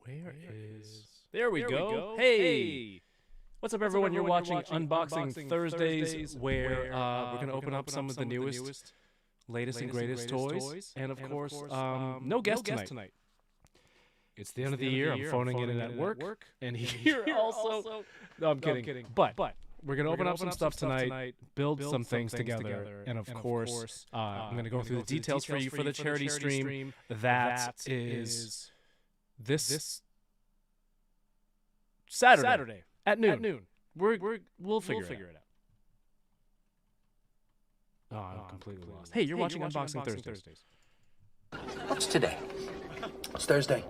Where is... There we go. Hey! What's up, everyone? You're watching Unboxing Thursdays, where we're going to open up some of the newest, latest and greatest toys. And, of course, no guest tonight. It's the end of the year. I'm phoning in at work. And here also... No, I'm kidding. But we're going to open up some stuff tonight, build some things together. And, of course, I'm going to go through the details for you for the charity stream. That is this Saturday at noon. We'll figure it out. Oh, I'm completely lost. Hey, you're watching Unboxing Thursdays. What's today? It's Thursday.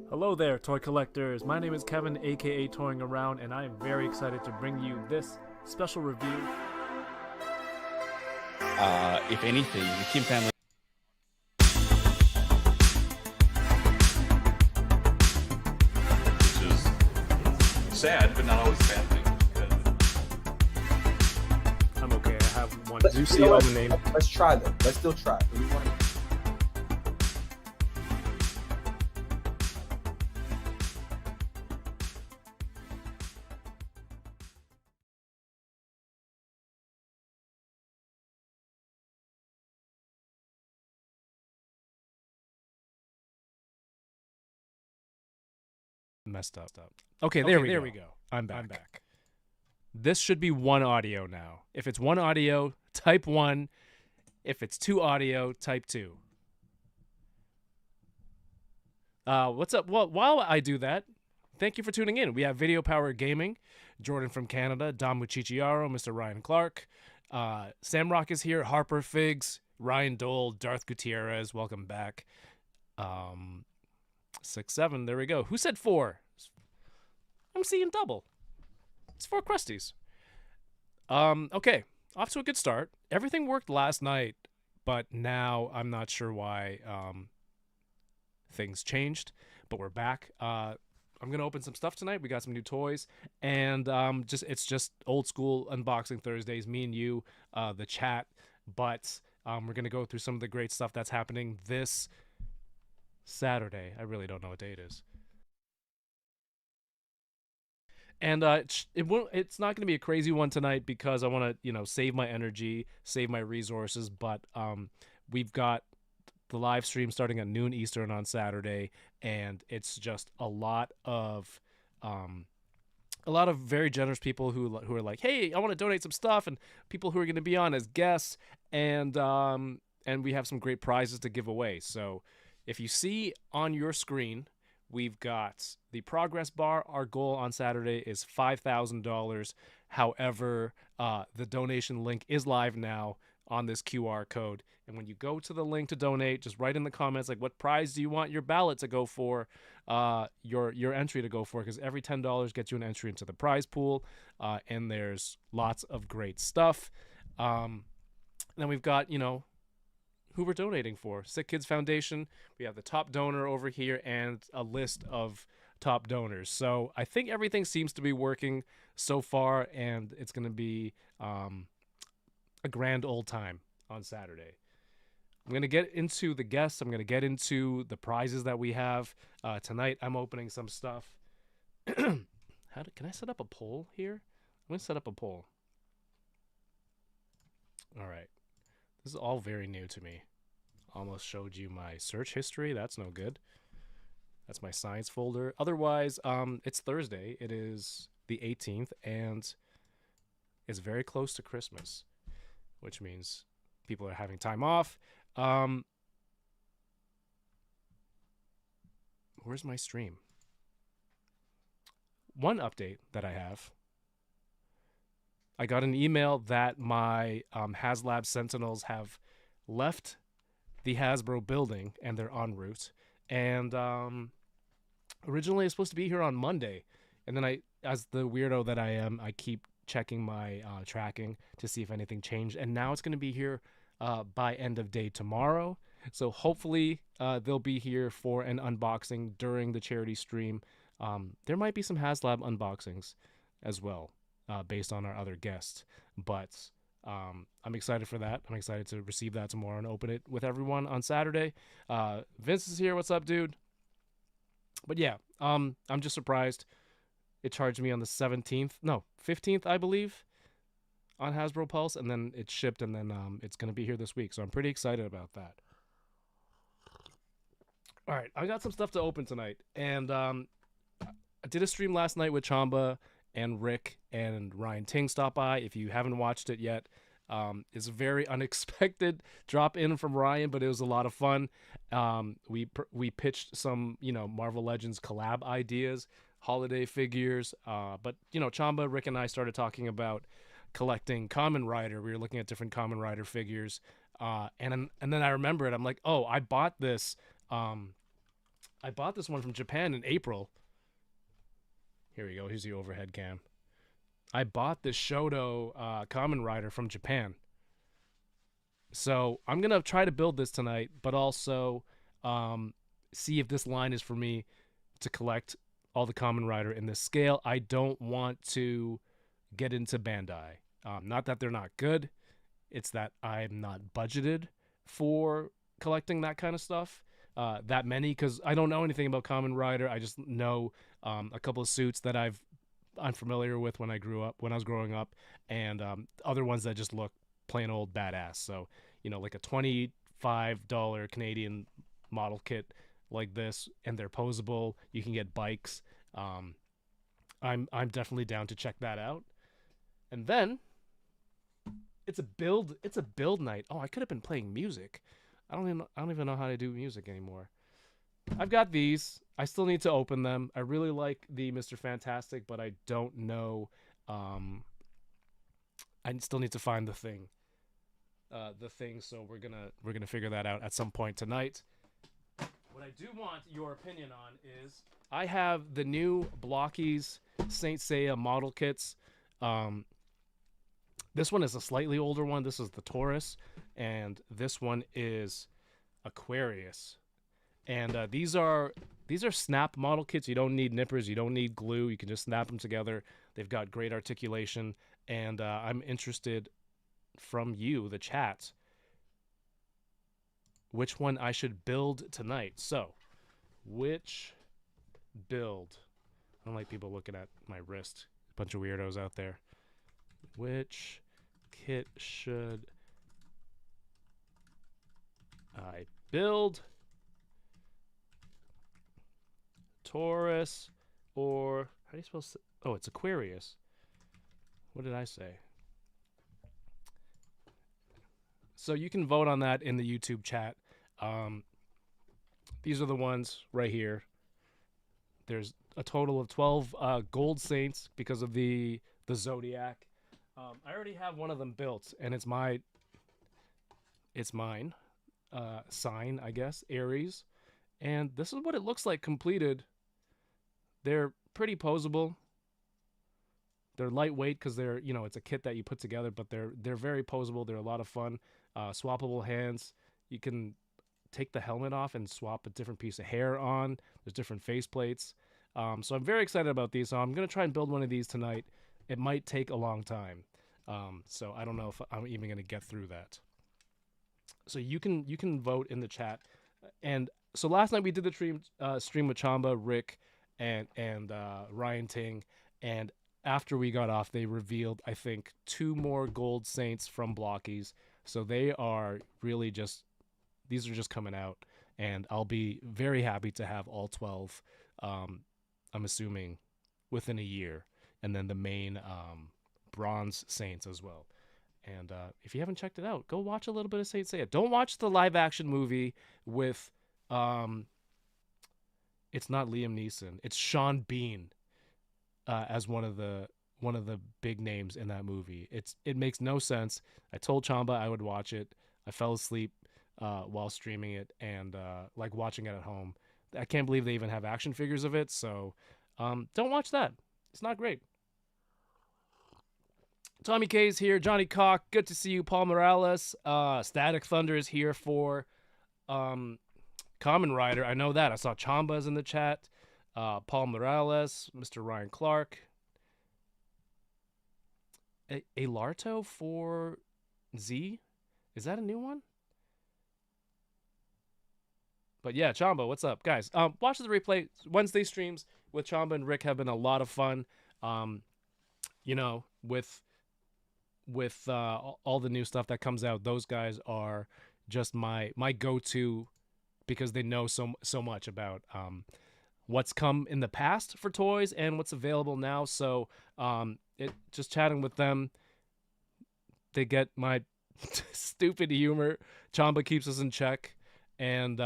Hello there, toy collectors. My name is Kevin, aka Toying Around, and I am very excited to bring you this special review. If anything, the Kim family. Which is sad, but not always a bad thing. I'm okay. I have one. Let's, Do see it on the name. Let's try them. Let's still try. Messed up. Okay, there we go. I'm back. This should be one audio now. If it's one audio, type 1. If it's two audio, type 2. What's up? Well, while I do that, thank you for tuning in. We have Video Power Gaming, Jordan from Canada, Dom Muchichiaro, Mr. Ryan Clark, Samrock is here, Harper Figs, Ryan Dole, Darth Gutierrez, welcome back. 6-7, there we go. Who said 4? I'm seeing double. It's 4 crusties. Okay, off to a good start. Everything worked last night, but now I'm not sure why things changed, but we're back. I'm gonna open some stuff tonight. We got some new toys, and it's just old school Unboxing Thursdays, me and you, the chat, but we're gonna go through some of the great stuff that's happening this Saturday. I really don't know what day it is. And it's not going to be a crazy one tonight because I want to, save my energy, save my resources. But we've got the live stream starting at noon Eastern on Saturday, and it's just a lot of very generous people who are like, hey, I want to donate some stuff, and people who are going to be on as guests, and we have some great prizes to give away. So if you see on your screen, we've got the progress bar. Our goal on Saturday is $5,000. However, the donation link is live now on this QR code. And when you go to the link to donate, just write in the comments, like, what prize do you want your ballot to go for, your entry to go for? Because every $10 gets you an entry into the prize pool. And there's lots of great stuff. Then we've got, who we're donating for. Sick Kids Foundation. We have the top donor over here and a list of top donors. So I think everything seems to be working so far, and it's going to be a grand old time on Saturday. I'm going to get into the guests. I'm going to get into the prizes that we have. Tonight I'm opening some stuff. Can I set up a poll here? I'm going to set up a poll. All right. This is all very new to me. Almost showed you my search history. That's no good. That's my science folder. Otherwise, it's Thursday. It is the 18th, and it's very close to Christmas, which means people are having time off. Where's my stream? One update that I have. I got an email that my HasLab Sentinels have left the Hasbro building and they're en route. And originally I was supposed to be here on Monday. And then as the weirdo that I am, I keep checking my tracking to see if anything changed. And now it's going to be here by end of day tomorrow. So hopefully they'll be here for an unboxing during the charity stream. There might be some HasLab unboxings as well. Based on our other guests, but I'm excited for that. I'm excited to receive that tomorrow and open it with everyone on Saturday. Vince is here. What's up, dude? But yeah, I'm just surprised. It charged me on the 15th, I believe, on Hasbro Pulse, and then it shipped, and then it's going to be here this week. So I'm pretty excited about that. All right, I got some stuff to open tonight, and I did a stream last night with Chamba and Rick and Ryan Ting stopped by. If you haven't watched it yet, it's a very unexpected drop in from Ryan, but it was a lot of fun. We pitched some, Marvel Legends collab ideas, holiday figures. But Chamba, Rick, and I started talking about collecting Kamen Rider. We were looking at different Kamen Rider figures, and then I remembered. I'm like, oh, I bought this. I bought this one from Japan in April. Here we go. Here's the overhead cam. I bought this Shoto Kamen Rider from Japan. So I'm going to try to build this tonight, but also see if this line is for me to collect all the Kamen Rider in this scale. I don't want to get into Bandai. Not that they're not good. It's that I'm not budgeted for collecting that kind of stuff. That many, because I don't know anything about Kamen Rider. I just know a couple of suits that I'm familiar with when I was growing up, and other ones that just look plain old badass. So like a $25 Canadian model kit like this, and they're posable. You can get bikes. I'm definitely down to check that out. And then it's a build night. Oh, I could have been playing music. I don't even know how to do music anymore. I've got these. I still need to open them. I really like the Mr. Fantastic, but I don't know. I still need to find the thing. So we're gonna figure that out at some point tonight. What I do want your opinion on is I have the new Blockies Saint Seiya model kits. This one is a slightly older one. This is the Taurus, and this one is Aquarius. And these are snap model kits. You don't need nippers. You don't need glue. You can just snap them together. They've got great articulation, and I'm interested from you, the chat, which one I should build tonight. So, which build? I don't like people looking at my wrist. A bunch of weirdos out there. Which kit should I build? Taurus or how do you spell? Oh, it's Aquarius. What did I say? So you can vote on that in the YouTube chat. These are the ones right here. There's a total of 12 gold saints because of the zodiac. I already have one of them built, and it's mine sign, I guess, Aries. And this is what it looks like completed. They're pretty posable. They're lightweight because they're, it's a kit that you put together, but they're very posable. They're a lot of fun. Swappable hands. You can take the helmet off and swap a different piece of hair on. There's different face plates. So I'm very excited about these. So I'm going to try and build one of these tonight. It might take a long time. So I don't know if I'm even going to get through that. So you can vote in the chat. And so last night we did the stream with Chamba, Rick, and Ryan Ting. And after we got off, they revealed, I think, 2 more gold saints from Blockies. So they are really these are just coming out. And I'll be very happy to have all 12, I'm assuming, within a year. And then the main bronze saints as well. And if you haven't checked it out, go watch a little bit of Saint Seiya. Don't watch the live action movie with it's not Liam Neeson. It's Sean Bean as one of the big names in that movie. It makes no sense. I told Chamba I would watch it. I fell asleep while streaming it and like watching it at home. I can't believe they even have action figures of it. So don't watch that. It's not great. Tommy K is here. Johnny Cock, good to see you. Paul Morales. Static Thunder is here for Kamen Rider. I know that. I saw Chamba's in the chat. Paul Morales, Mr. Ryan Clark. A Larto for Z? Is that a new one? But yeah, Chamba, what's up, guys? Watch the replay. Wednesday streams with Chamba and Rick have been a lot of fun. You know, with all the new stuff that comes out, those guys are just my go-to because they know so much about what's come in the past for toys and what's available now. So just chatting with them, they get my stupid humor. Chamba keeps us in check, and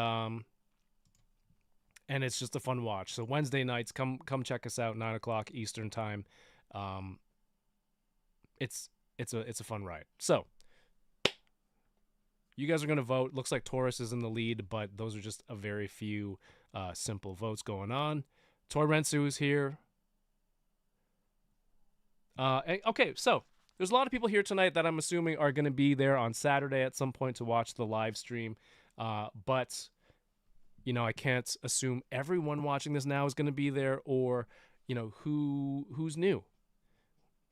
it's just a fun watch. So Wednesday nights, come check us out, 9:00 Eastern time. It's a fun ride. So you guys are gonna vote. Looks like Taurus is in the lead, but those are just a very few simple votes going on. Torensu is here. Okay, so there's a lot of people here tonight that I'm assuming are going to be there on Saturday at some point to watch the live stream. But, you know, I can't assume everyone watching this now is going to be there, or, you know, who's new.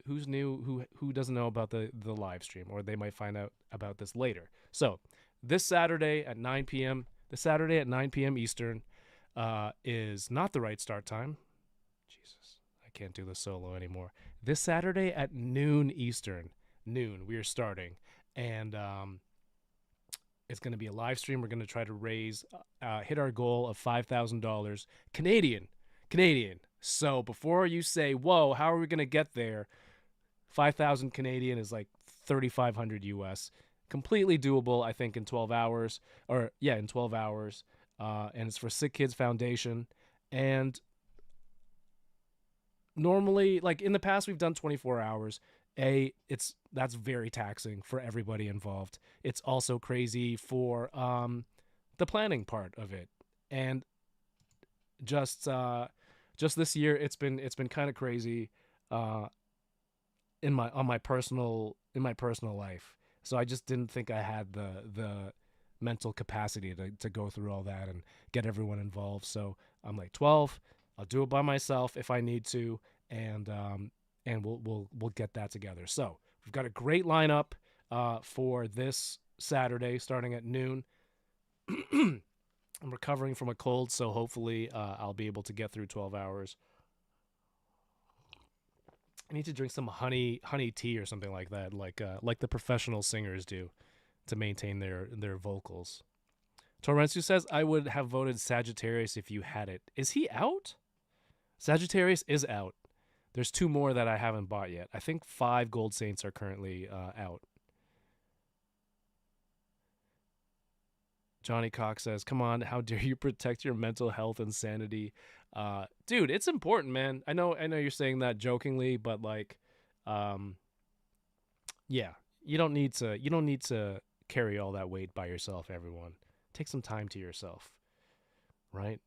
Who's new, who doesn't know about the live stream, or they might find out about this later. So this Saturday at 9 p.m., Eastern is not the right start time. Jesus, I can't do this solo anymore. This Saturday at noon Eastern, we are starting. And it's going to be a live stream. We're going to try to hit our goal of $5,000 Canadian. So before you say, whoa, how are we going to get there? 5,000 Canadian is like 3,500 US. Completely doable, I think, in 12 hours. In 12 hours. And it's for Sick Kids Foundation. And normally, like in the past, we've done 24 hours. That's very taxing for everybody involved. It's also crazy for the planning part of it. And just this year, it's been kind of crazy in my personal life. So I just didn't think I had the mental capacity to go through all that and get everyone involved. So I'm like, 12, I'll do it by myself if I need to, and we'll get that together. So we've got a great lineup for this Saturday starting at noon. I'm recovering from a cold, so hopefully I'll be able to get through 12 hours. I need to drink some honey tea or something like that, like the professional singers do, to maintain their vocals. Torrensu says, I would have voted Sagittarius if you had it. Is he out? Sagittarius is out. There's 2 more that I haven't bought yet. I think 5 Gold Saints are currently out. Johnny Cox says, come on, how dare you protect your mental health and sanity? Dude, it's important, man. I know you're saying that jokingly, but like, yeah, you don't need to carry all that weight by yourself, everyone. Take some time to yourself, right?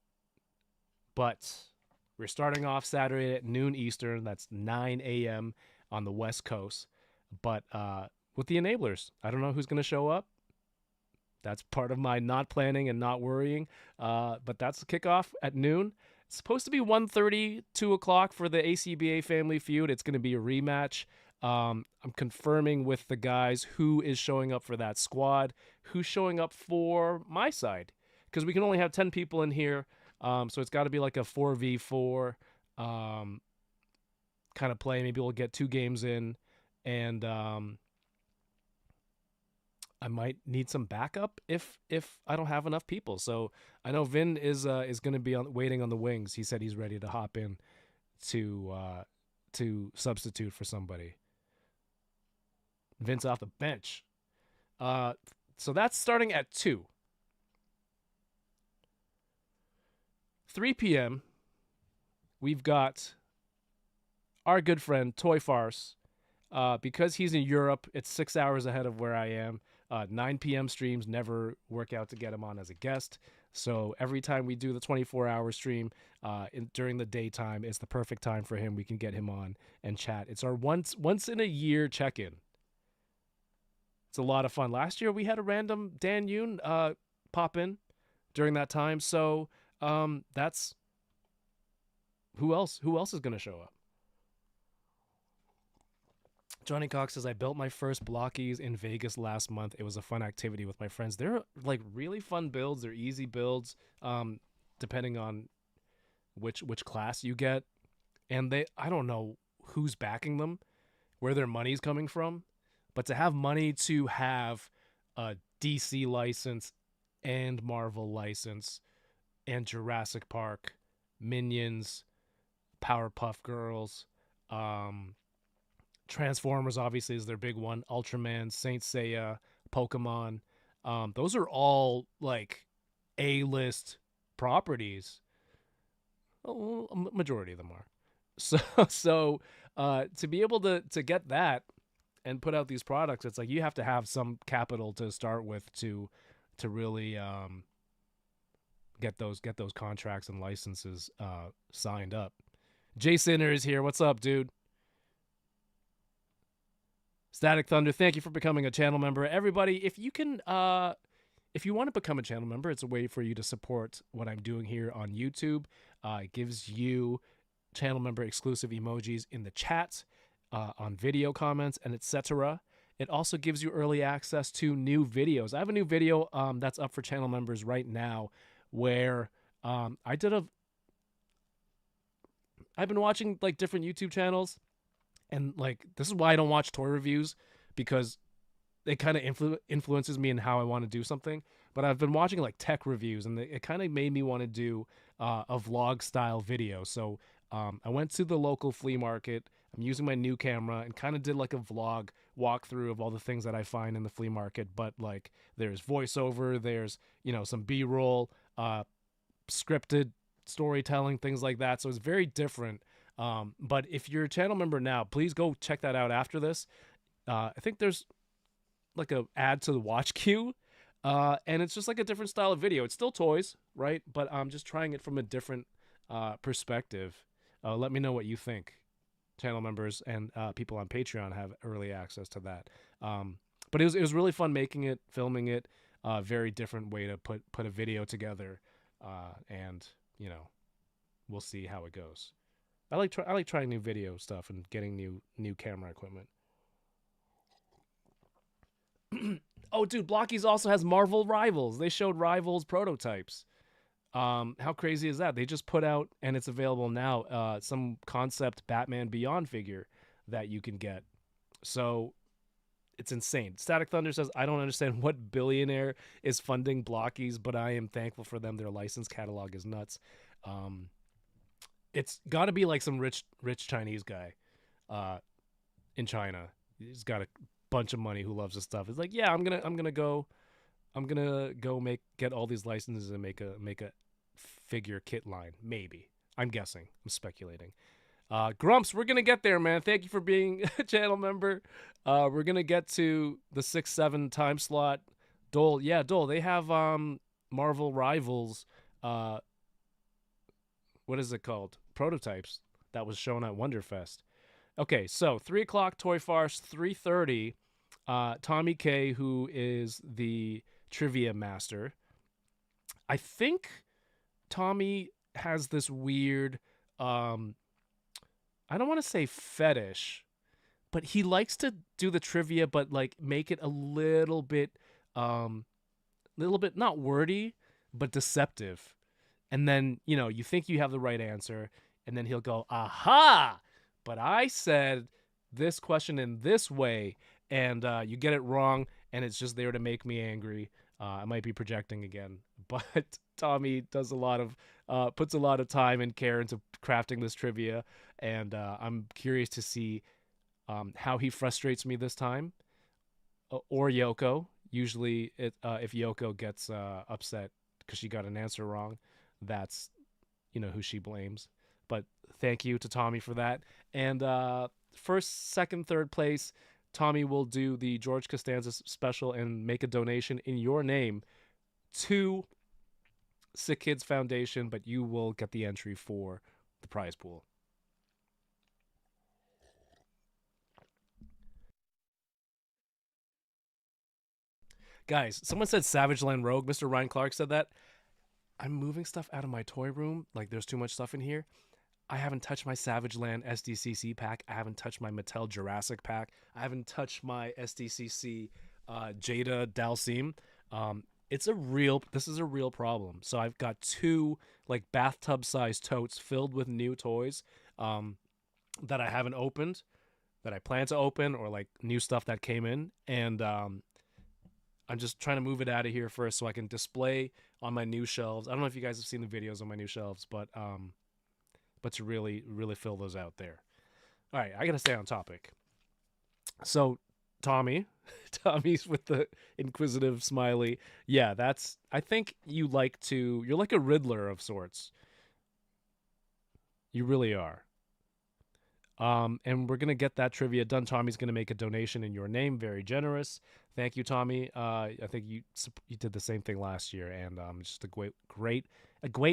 But we're starting off Saturday at noon Eastern. That's 9 a.m. on the West Coast. But with the enablers, I don't know who's going to show up. That's part of my not planning and not worrying. But that's the kickoff at noon. It's supposed to be 1:30, 2 o'clock for the ACBA Family Feud. It's going to be a rematch. I'm confirming with the guys who is showing up for that squad, who's showing up for my side, because we can only have 10 people in here. So it's got to be like a 4v4 kind of play. Maybe we'll get 2 games in, and I might need some backup if I don't have enough people. So I know Vin is going to be waiting on the wings. He said he's ready to hop in to substitute for somebody. Vince off the bench. So that's starting at 2. 3 p.m. we've got our good friend Toy Farce. Because he's in Europe, it's 6 hours ahead of where I am. 9 p.m. streams never work out to get him on as a guest. So every time we do the 24-hour stream during the daytime, it's the perfect time for him. We can get him on and chat. It's our once in a year check-in. It's a lot of fun. Last year we had a random Dan Yoon pop in during that time. So that's who else is going to show up. Johnny Cox says, I built my first blockies in Vegas last month. It was a fun activity with my friends. They're like really fun builds. They're easy builds, depending on which class you get. And I don't know who's backing them, where their money's coming from. But to have money to have a DC license and Marvel license and Jurassic Park, Minions, Powerpuff Girls, Transformers obviously is their big one, Ultraman, Saint Seiya, Pokemon. Those are all like A-list properties. Oh, a majority of them are. So to be able to get that and put out these products, it's like you have to have some capital to start with to really get those contracts and licenses signed up. Jay Sinner is here. What's up, dude? Static Thunder, thank you for becoming a channel member. Everybody, if you can, if you want to become a channel member, it's a way for you to support what I'm doing here on YouTube. It gives you channel member exclusive emojis in the chat, on video comments, and etc. It also gives you early access to new videos. I have a new video that's up for channel members right now where I've been watching like different YouTube channels, and like this is why I don't watch toy reviews, because it kind of influences me in how I want to do something. But I've been watching like tech reviews, and it kind of made me want to do a vlog style video. So I went to the local flea market. I'm using my new camera and kind of did like a vlog walkthrough of all the things that I find in the flea market. But like there's voiceover, there's, you know, some B-roll, scripted storytelling, things like that. So it's very different. But if you're a channel member now, please go check that out after this. I think there's like a ad to the watch queue. And it's just like a different style of video. It's still toys, right? But I'm just trying it from a different perspective. Let me know what you think. Channel members and people on Patreon have early access to that. But it was really fun making it, filming it. Very different way to put a video together. And you know, we'll see how it goes. I like trying new video stuff and getting new camera equipment. Oh, dude, Blockies also has Marvel Rivals. They showed Rivals prototypes. How crazy is that? They just put out, and it's available now, some concept Batman Beyond figure that you can get. So it's insane. Static Thunder says, I don't understand what billionaire is funding Blockies, but I am thankful for them. Their license catalog is nuts. It's got to be like some rich Chinese guy in China. He's got a bunch of money who loves this stuff. It's like, yeah, I'm gonna go get all these licenses and make a figure kit line. Maybe. I'm guessing. I'm speculating. Grumps, we're gonna get there, man. Thank you for being a channel member. We're gonna get to the 6-7 time slot. Dole, they have Marvel Rivals. What is it called? Prototypes that was shown at Wonderfest. Okay, so 3 o'clock Toy Farce, 3:30. Tommy K, who is the trivia master. I think Tommy has this weird, I don't want to say fetish, but he likes to do the trivia, but like make it a little bit not wordy, but deceptive. And then, you know, you think you have the right answer, and then he'll go, aha, but I said this question in this way, and you get it wrong, and it's just there to make me angry. I might be projecting again, but Tommy does puts a lot of time and care into crafting this trivia, and I'm curious to see how he frustrates me this time, or Yoko. Usually, if Yoko gets upset because she got an answer wrong, that's, you know, who she blames. But thank you to Tommy for that. And first, second, third place, Tommy will do the George Costanza special and make a donation in your name to Sick Kids Foundation, but you will get the entry for the prize pool. Guys, someone said Savage Land Rogue. Mr. Ryan Clark said that. I'm moving stuff out of my toy room. Like, there's too much stuff in here. I haven't touched my Savage Land SDCC pack. I haven't touched my Mattel Jurassic pack. I haven't touched my SDCC Jada Dalsim. This is a real problem. So I've got 2 like bathtub-sized totes filled with new toys that I haven't opened, that I plan to open, or like new stuff that came in, and I'm just trying to move it out of here first so I can display on my new shelves. I don't know if you guys have seen the videos on my new shelves, but to really fill those out there. All right, I gotta stay on topic. So Tommy's with the inquisitive smiley. Yeah, I think you're like a Riddler of sorts. You really are. And we're gonna get that trivia done. Tommy's gonna make a donation in your name. Very generous. Thank you, Tommy. I think you did the same thing last year, and just a great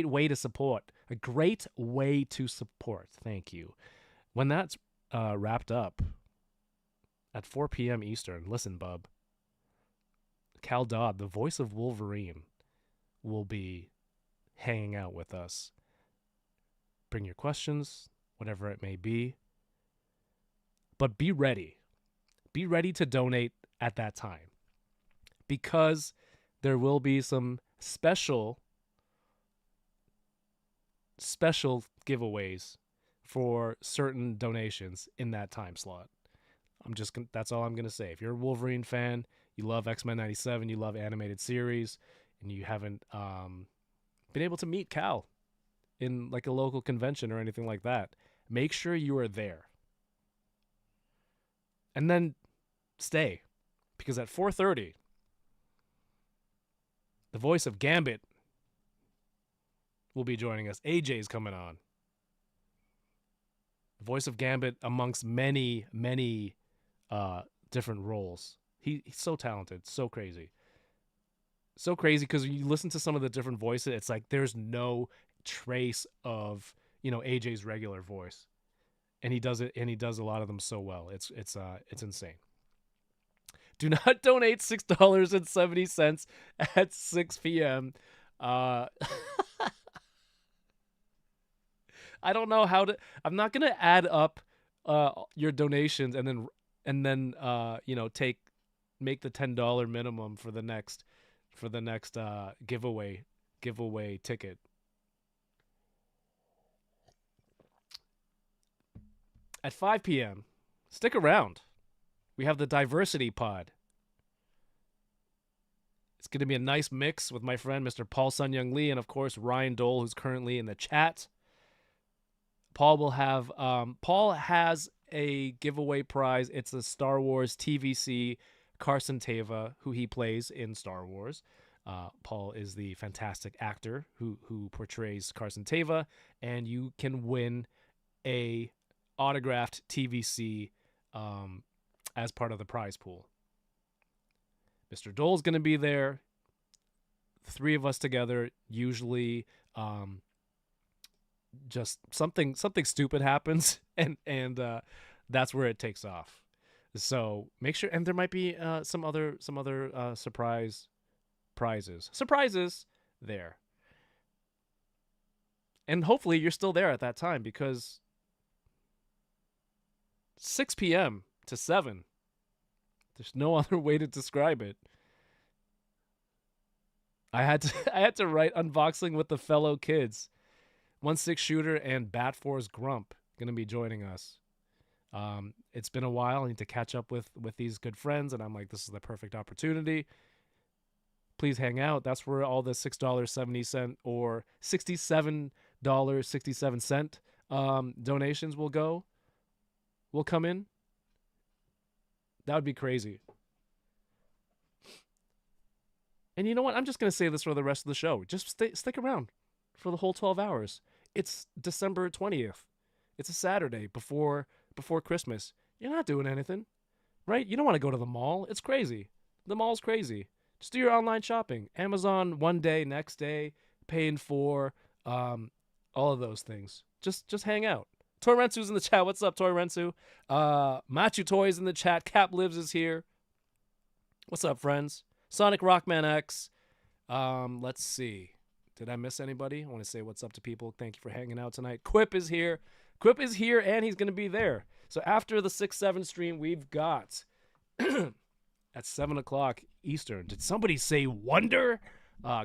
way to support. A great way to support. Thank you. When that's wrapped up at 4 p.m. Eastern, listen, bub. Cal Dodd, the voice of Wolverine, will be hanging out with us. Bring your questions, whatever it may be. But be ready. Be ready to donate at that time, because there will be some special giveaways for certain donations in that time slot. That's all I'm going to say. If you're a Wolverine fan, you love X-Men 97, you love animated series, and you haven't been able to meet Cal in like a local convention or anything like that, make sure you are there. And then stay, because at 4:30, the voice of Gambit will be joining us. AJ's coming on. The voice of Gambit amongst many, many different roles. He's so talented, so crazy. So crazy, because when you listen to some of the different voices, it's like there's no trace of, AJ's regular voice. And he does it, and he does a lot of them so well. It's insane. Do not donate $6.70 at 6 p.m. I don't know how to. I'm not gonna add up your donations and then make the $10 minimum for the next giveaway ticket. At 5 p.m., stick around. We have the Diversity Pod. It's going to be a nice mix with my friend, Mr. Paul Sun Young Lee, and of course, Ryan Dole, who's currently in the chat. Paul has a giveaway prize. It's a Star Wars TVC Carson Teva, who he plays in Star Wars. Paul is the fantastic actor who portrays Carson Teva, and you can win a autographed TVC as part of the prize pool. Mr. Dole's going to be there. The 3 of us together. Usually, just something stupid happens, and that's where it takes off. So make sure, and there might be some other surprise prizes there. And hopefully you're still there at that time, because 6 p.m. to 7. There's no other way to describe it. I had to write unboxing with the fellow kids. 1/6 Shooter and Bat Force Grump gonna be joining us. It's been a while. I need to catch up with these good friends, and I'm like, this is the perfect opportunity. Please hang out. That's where all the $6.70 or $67.67 donations will come in. That would be crazy. And you know what? I'm just going to say this for the rest of the show. Just stick around for the whole 12 hours. It's December 20th. It's a Saturday before Christmas. You're not doing anything, right? You don't want to go to the mall. It's crazy. The mall's crazy. Just do your online shopping. Amazon one day, next day, paying for all of those things. Just hang out. Toy Rensu's in the chat. What's up, Toy Rensu? Machu Toys in the chat. Cap Lives is here. What's up, friends? Sonic Rockman X. Let's see. Did I miss anybody? I want to say what's up to people. Thank you for hanging out tonight. Quip is here. Quip is here, and he's going to be there. So after the 6-7 stream, we've got at 7 o'clock Eastern. Did somebody say Wonder?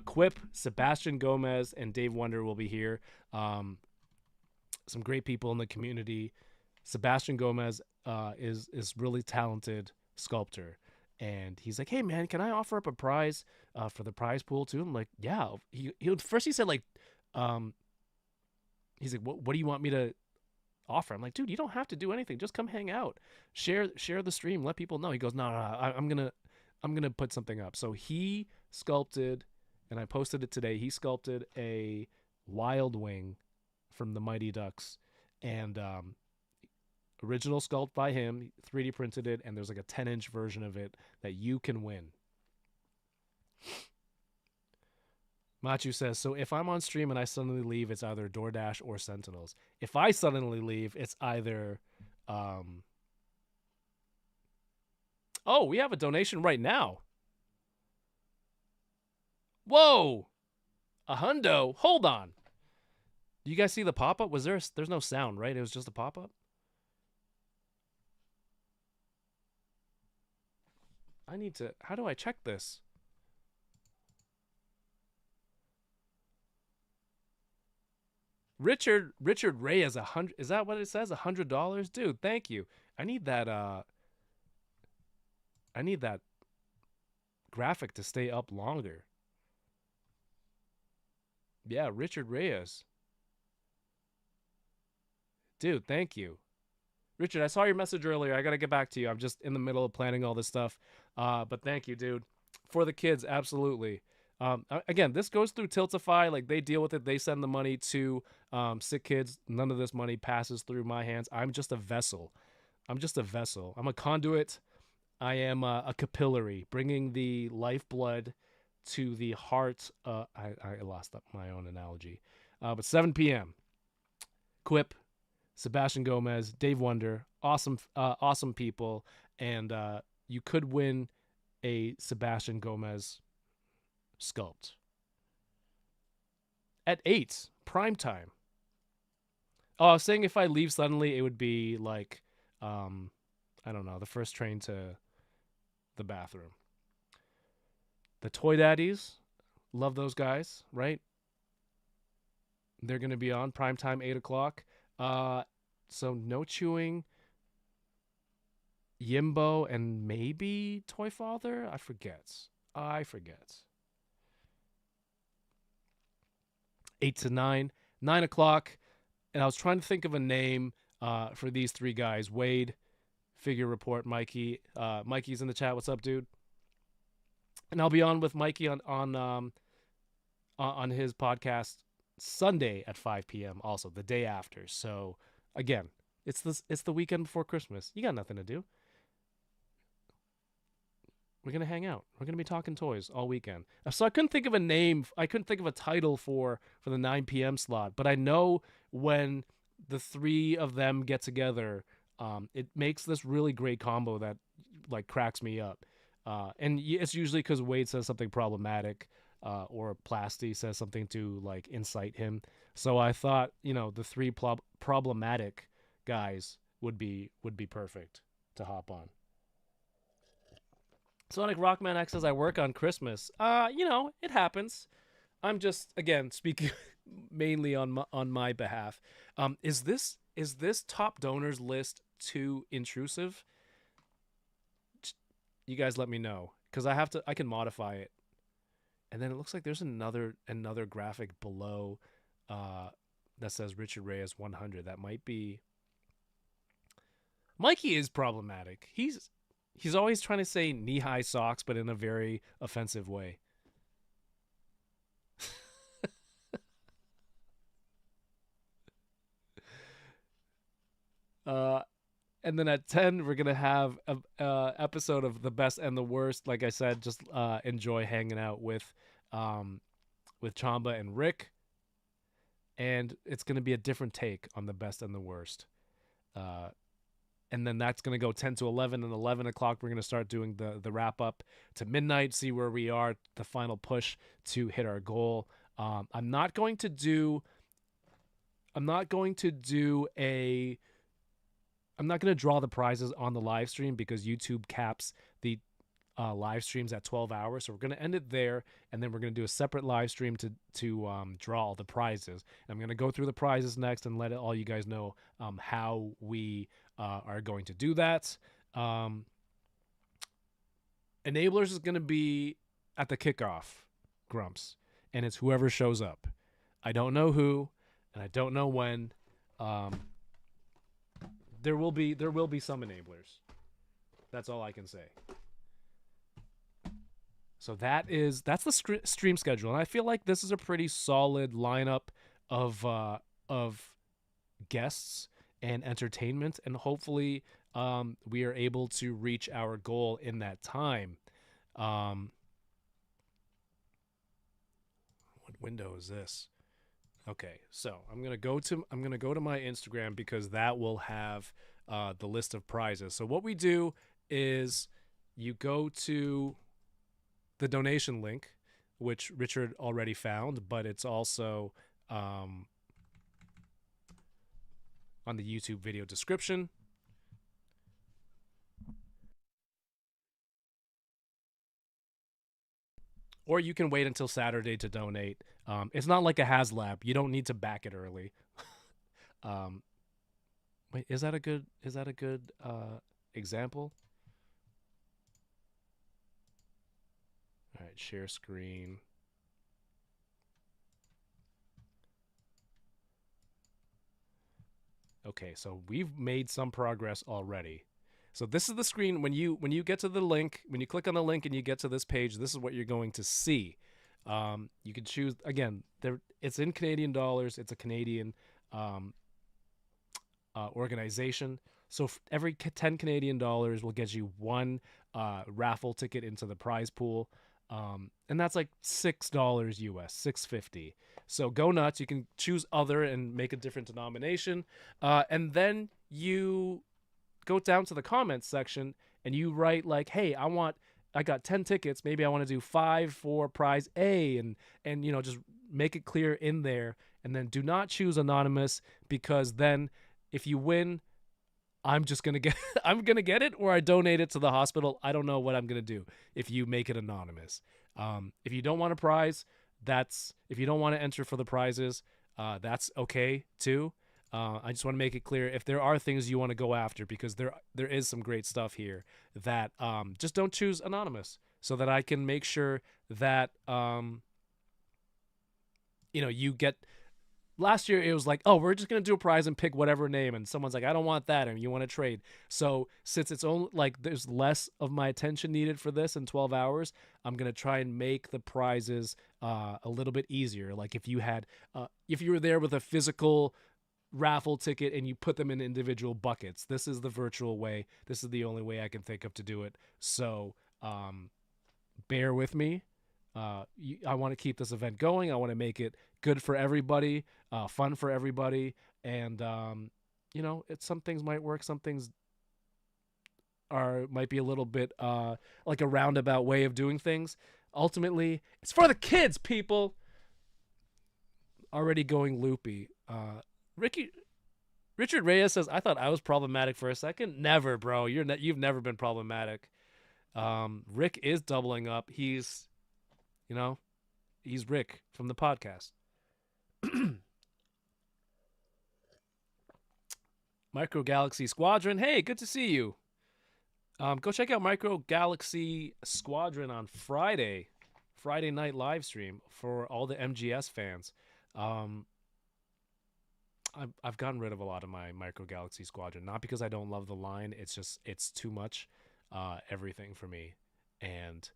Quip, Sebastian Gomez, and Dave Wonder will be here. Some great people in the community. Sebastian Gomez is really talented sculptor. And he's like, hey, man, can I offer up a prize for the prize pool, too? I'm like, yeah. He said, like, he's like, what do you want me to offer? I'm like, dude, you don't have to do anything. Just come hang out. Share the stream. Let people know. He goes, no, I'm gonna put something up. So he sculpted, and I posted it today. He sculpted a Wild Wing from the Mighty Ducks, and original sculpt by him, 3D printed it, and there's like a 10-inch version of it that you can win. Machu says, so if I'm on stream and I suddenly leave, it's either DoorDash or Sentinels. If I suddenly leave, it's either... Oh, we have a donation right now. Whoa! A hundo. Hold on. Do you guys see the pop-up? There's no sound, right? It was just a pop-up? How do I check this? Richard Reyes, 100. Is that what it says? $100? Dude, thank you. I need that graphic to stay up longer. Yeah, Richard Reyes. Dude, thank you. Richard, I saw your message earlier. I got to get back to you. I'm just in the middle of planning all this stuff. But thank you, dude. For the kids, absolutely. Again, this goes through Tiltify. Like, they deal with it. They send the money to sick kids. None of this money passes through my hands. I'm just a vessel. I'm a conduit. I am a capillary, bringing the lifeblood to the heart. I lost up my own analogy. But 7 p.m. Quip, Sebastian Gomez, Dave Wonder, awesome people, and you could win a Sebastian Gomez sculpt at 8 prime time. Oh, I was saying if I leave suddenly, it would be like, I don't know, the first train to the bathroom. The Toy Daddies, love those guys, right? They're going to be on prime time, 8 o'clock. So no chewing, Yimbo, and maybe Toy Father? I forget. 8 to 9. 9 o'clock. And I was trying to think of a name for these three guys. Wade, Figure Report, Mikey. Mikey's in the chat. What's up, dude? And I'll be on with Mikey on his podcast Sunday at 5 p.m. also, the day after. So, again, it's the weekend before Christmas. You got nothing to do. We're going to hang out. We're going to be talking toys all weekend. So I couldn't think of a name. I couldn't think of a title for the 9 p.m. slot. But I know when the three of them get together, it makes this really great combo that, like, cracks me up. And it's usually because Wade says something problematic, or Plasty says something to, like, incite him. So I thought, the three problematic guys would be perfect to hop on. Sonic Rockman X says, I work on Christmas. It happens. I'm just, again, speaking mainly on my behalf. Is this top donors list too intrusive? You guys let me know, because I can modify it. And then it looks like there's another graphic below that says Richard Reyes 100. That might be... Mikey is problematic. He's always trying to say knee-high socks, but in a very offensive way. And then at 10, we're going to have a episode of The Best and the Worst. Like I said, just enjoy hanging out with Chamba and Rick. And it's going to be a different take on The Best and the Worst. And then that's going to go 10 to 11, and 11 o'clock we're going to start doing the wrap-up to midnight, see where we are, the final push to hit our goal. I'm not going to do a I'm not going to draw the prizes on the live stream because YouTube caps the live streams at 12 hours. So we're going to end it there, and then we're going to do a separate live stream to draw all the prizes. And I'm going to go through the prizes next and let all you guys know how we are going to do that. Enablers is going to be at the kickoff, Grumps, and it's whoever shows up. I don't know who, and I don't know when. There will be some enablers. That's all I can say. So that's the stream schedule, and I feel like this is a pretty solid lineup of guests and entertainment, and hopefully we are able to reach our goal in that time. What window is this? Okay, so I'm gonna go to my Instagram because that will have the list of prizes. So what we do is you go to the donation link, which Richard already found, but it's also on the YouTube video description. Or you can wait until Saturday to donate. It's not like a HasLab. You don't need to back it early. Wait, is that a good example? All right, share screen. Okay, so we've made some progress already. So this is the screen when you get to the link, when you click on the link and you get to this page, this is what you're going to see. You can choose again. It's in Canadian dollars. It's a Canadian organization. So every 10 Canadian dollars will get you one raffle ticket into the prize pool, and that's like $6 US, $6.50. So go nuts. You can choose other and make a different denomination, and then you go down to the comments section and you write like, hey, I got 10 tickets. Maybe I want to do 5 for prize A, and just make it clear in there. And then do not choose anonymous, because then if you win, I'm just going to get I'm going to get it, or I donate it to the hospital. I don't know what I'm going to do if you make it anonymous. If you don't want a prize, if you don't want to enter for the prizes, that's okay too. I just want to make it clear if there are things you want to go after, because there is some great stuff here, that just don't choose anonymous, so that I can make sure that you get. Last year it was like, oh, we're just gonna do a prize and pick whatever name, and someone's like, I don't want that, and you want to trade. So since it's only like there's less of my attention needed for this in 12 hours, I'm gonna try and make the prizes a little bit easier. Like if you were there with a physical raffle ticket and you put them in individual buckets, this is the virtual way. This is the only way I can think of to do it. So bear with me. I want to keep this event going. I want to make it good for everybody, fun for everybody, and some things might work, some things might be a little bit like a roundabout way of doing things. Ultimately, it's for the kids, people. Already going loopy. Richard Reyes says, I thought I was problematic for a second. Never, bro. You've never been problematic. Rick is doubling up. He's Rick from the podcast. Micro Galaxy Squadron. Hey, good to see you. Go check out Micro Galaxy Squadron on Friday night live stream for all the MGS fans. I've gotten rid of a lot of my Micro Galaxy Squadron, not because I don't love the line. It's just it's too much everything for me, and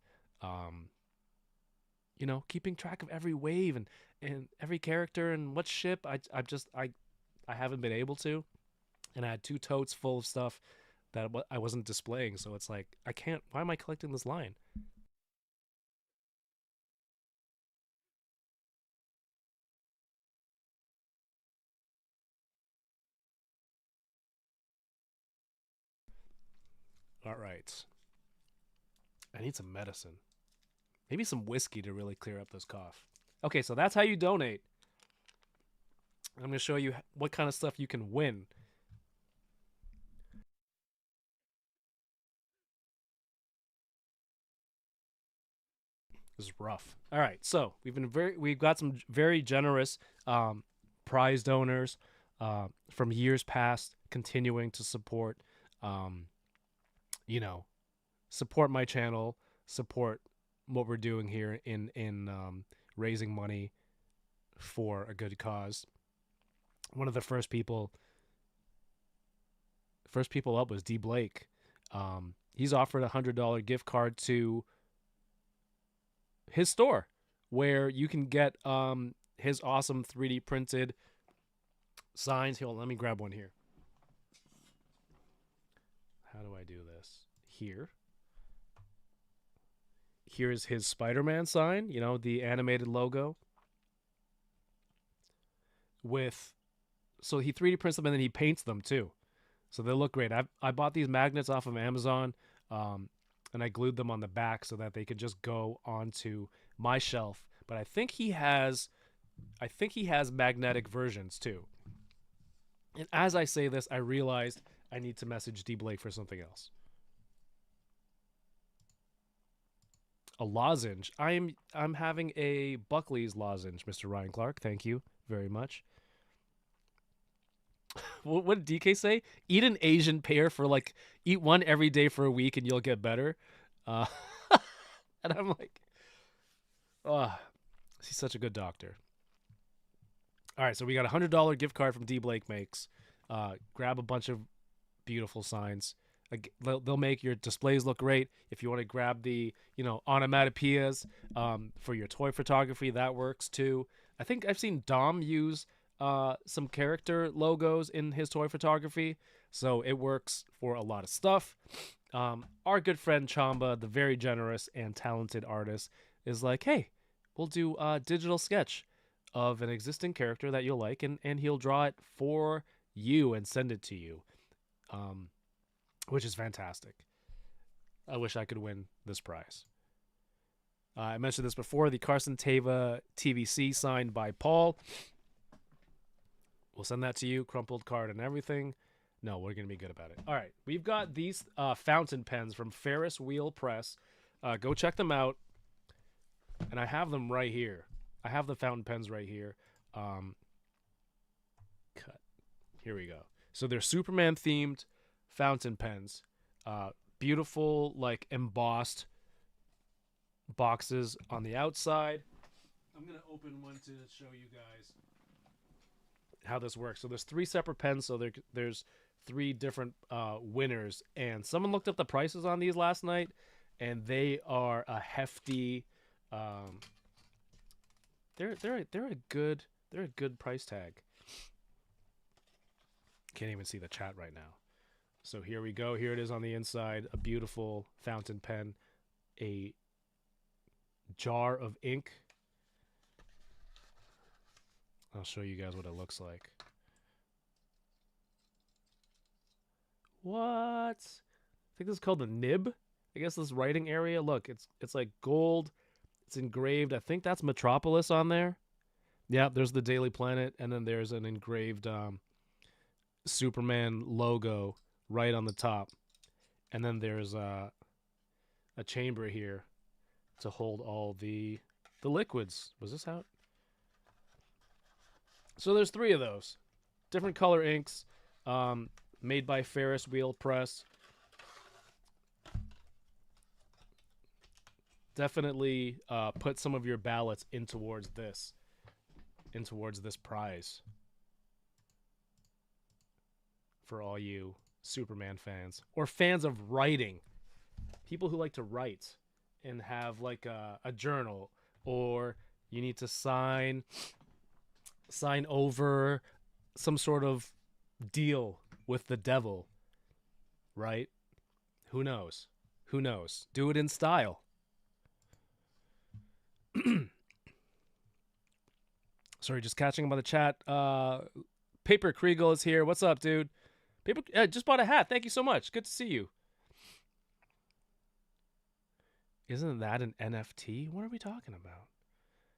keeping track of every wave and every character and what ship, I haven't been able to, and I had 2 totes full of stuff that I wasn't displaying, so it's like I can't. Why am I collecting this line? All right, I need some medicine, maybe some whiskey to really clear up this cough. Okay, so that's how you donate. I'm going to show you what kind of stuff you can win. This is rough. All right, so we've got some very generous prize donors from years past, continuing to support, support my channel, support what we're doing here in raising money for a good cause. One of the first people up was D Blake. He's offered $100 gift card to his store, where you can get his awesome 3D printed signs. Hold on, let me grab one here. How do I do this? Here. Here's his Spider-Man sign, the animated logo. So he 3D prints them and then he paints them too. So they look great. I bought these magnets off of Amazon, and I glued them on the back so that they could just go onto my shelf. But I think he has magnetic versions too. And as I say this, I realized I need to message D Blake for something else. A lozenge. I'm having a Buckley's lozenge, Mr. Ryan Clark. Thank you very much. What did DK say? Eat an Asian pear eat one every day for a week and you'll get better. And I'm like, oh, he's such a good doctor. All right, so we got a $100 gift card from D Blake Makes. Grab a bunch of beautiful signs. They'll make your displays look great. If you want to grab the, onomatopoeias for your toy photography, that works too. I think I've seen Dom use some character logos in his toy photography, so it works for a lot of stuff. Our good friend Chamba, the very generous and talented artist, is like, hey, we'll do a digital sketch of an existing character that you'll like, and he'll draw it for you and send it to you, which is fantastic. I wish I could win this prize. I mentioned this before, the Carson Teva TVC signed by Paul. We'll send that to you, crumpled card and everything. No, we're going to be good about it. All right, we've got these fountain pens from Ferris Wheel Press. Go check them out. And I have them right here. I have the fountain pens right here. Cut. Here we go. So they're Superman-themed fountain pens. Beautiful, embossed boxes on the outside. I'm going to open one to show you guys how this works. So there's 3 separate pens, so there's 3 different winners, and someone looked up the prices on these last night, and they are a hefty they're a good price tag. Can't even see the chat right now. So here we go. Here it is on the inside, a beautiful fountain pen, a jar of ink. I'll show you guys what it looks like. What? I think this is called the nib. I guess this writing area. Look, it's like gold. It's engraved. I think that's Metropolis on there. Yeah, there's the Daily Planet, and then there's an engraved Superman logo right on the top. And then there's a chamber here to hold all the liquids. Was this out? So there's 3 of those. Different color inks, made by Ferris Wheel Press. Definitely put some of your ballots in towards this prize for all you Superman fans or fans of writing. People who like to write and have a journal, or you need to sign over some sort of deal with the devil, right? Who knows? Do it in style. Sorry, just catching him on the chat. Paper Kriegel is here. What's up, dude? Paper just bought a hat. Thank you so much. Good to see you. Isn't that an NFT? What are we talking about?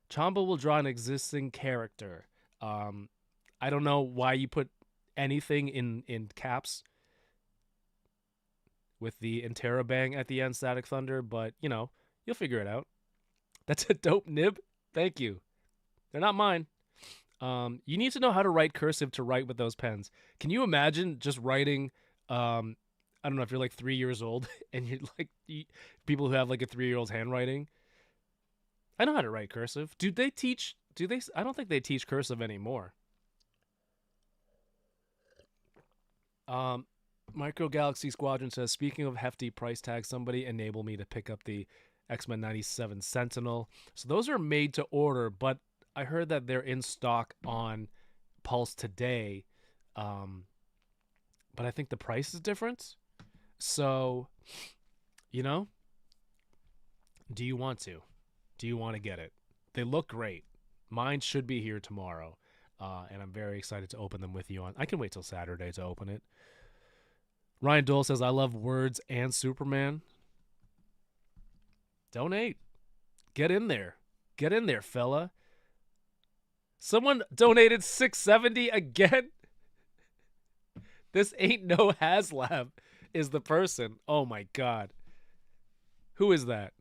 Chamba will draw an existing character. I don't know why you put anything in caps with the interrobang at the end, Static Thunder, but, you'll figure it out. That's a dope nib. Thank you. They're not mine. You need to know how to write cursive to write with those pens. Can you imagine just writing, I don't know if you're like 3 years old and you're like people who have like a 3-year-old's handwriting. I know how to write cursive. I don't think they teach cursive anymore. Micro Galaxy Squadron says, speaking of hefty price tags, somebody enable me to pick up the X-Men 97 Sentinel. So those are made to order, but I heard that they're in stock on Pulse today. But I think the price is different. So, do you want to? Do you want to get it? They look great. Mine should be here tomorrow. And I'm very excited to open them with you on. I can wait till Saturday to open it. Ryan Dole says, I love Words and Superman. Donate. Get in there. Get in there, fella. Someone donated $6.70 again. This ain't no HasLab is the person. Oh my God. Who is that?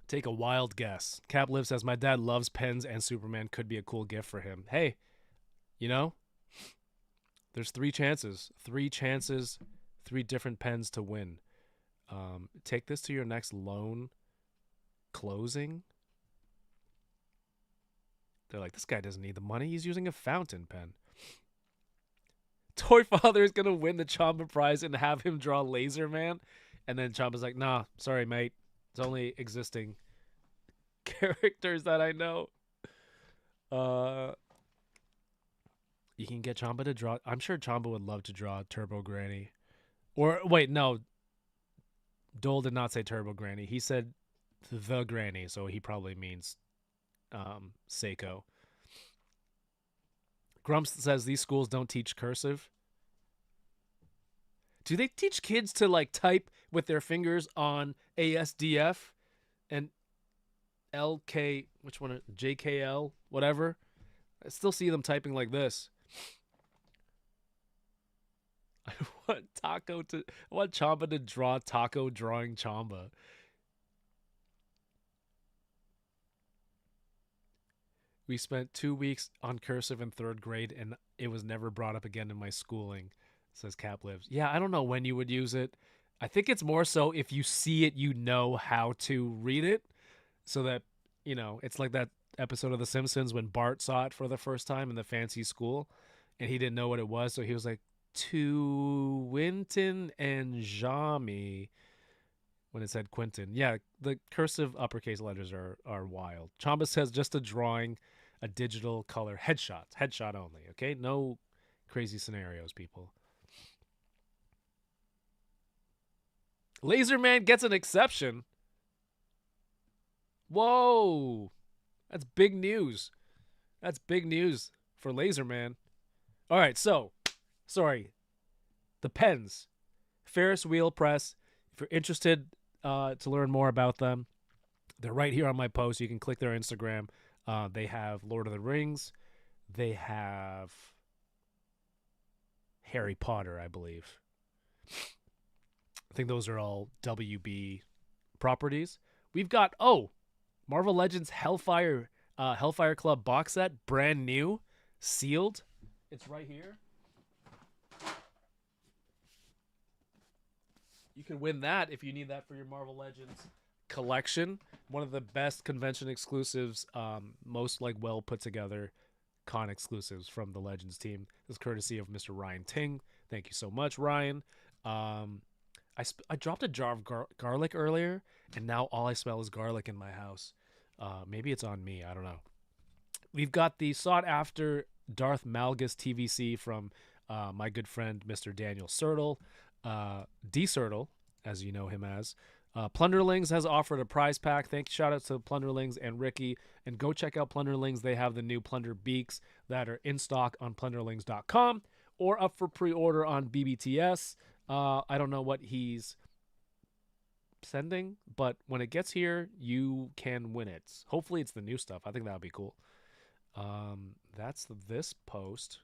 Take a wild guess. Cap Live says, my dad loves pens and Superman could be a cool gift for him. Hey, there's 3 chances. 3 chances, 3 different pens to win. Take this to your next loan closing. They're like, this guy doesn't need the money. He's using a fountain pen. Toy Father is going to win the Chamba prize and have him draw Laser Man. And then Chamba's like, nah, sorry, mate. It's only existing characters that I know. You can get Chamba to draw. I'm sure Chamba would love to draw Turbo Granny. Or, wait, no. Dole did not say Turbo Granny. He said the Granny, so he probably means Seiko. Grumps says these schools don't teach cursive. Do they teach kids to like type with their fingers on ASDF and LK, which one? JKL, whatever. I still see them typing like this. I want Chamba to draw Taco drawing Chamba. We spent 2 weeks on cursive in 3rd grade, and it was never brought up again in my schooling, says Cap Lives. Yeah, I don't know when you would use it. I think it's more so if you see it, you know how to read it. So that, it's like that episode of The Simpsons when Bart saw it for the first time in the fancy school, and he didn't know what it was. So he was like, to Winton and Jami, when it said Quentin. Yeah, the cursive uppercase letters are wild. Chamba says just a drawing, a digital color headshot only. Okay, no crazy scenarios, people. Laser Man gets an exception. Whoa, that's big news. That's big news for Laser Man. All right, so sorry, the pens, Ferris Wheel Press. If you're interested to learn more about them, they're right here on my post. You can click their Instagram. They have Lord of the Rings. They have Harry Potter, I believe. I think those are all WB properties. We've got, Marvel Legends Hellfire Club box set, brand new, sealed. It's right here. You can win that if you need that for your Marvel Legends collection. One of the best convention exclusives, most well put together con exclusives from the Legends team. This is courtesy of Mr. Ryan Ting. Thank you so much, Ryan. I dropped a jar of garlic earlier, and now all I smell is garlic in my house. Maybe it's on me. I don't know. We've got the sought-after Darth Malgus TVC from my good friend, Mr. Daniel Sertle. D. Sertle, as you know him as. Plunderlings has offered a prize pack. Shout out to Plunderlings and Ricky. And go check out Plunderlings. They have the new Plunder Beaks that are in stock on plunderlings.com or up for pre-order on BBTS. I don't know what he's sending, but when it gets here, you can win it. Hopefully it's the new stuff. I think that would be cool. That's this post.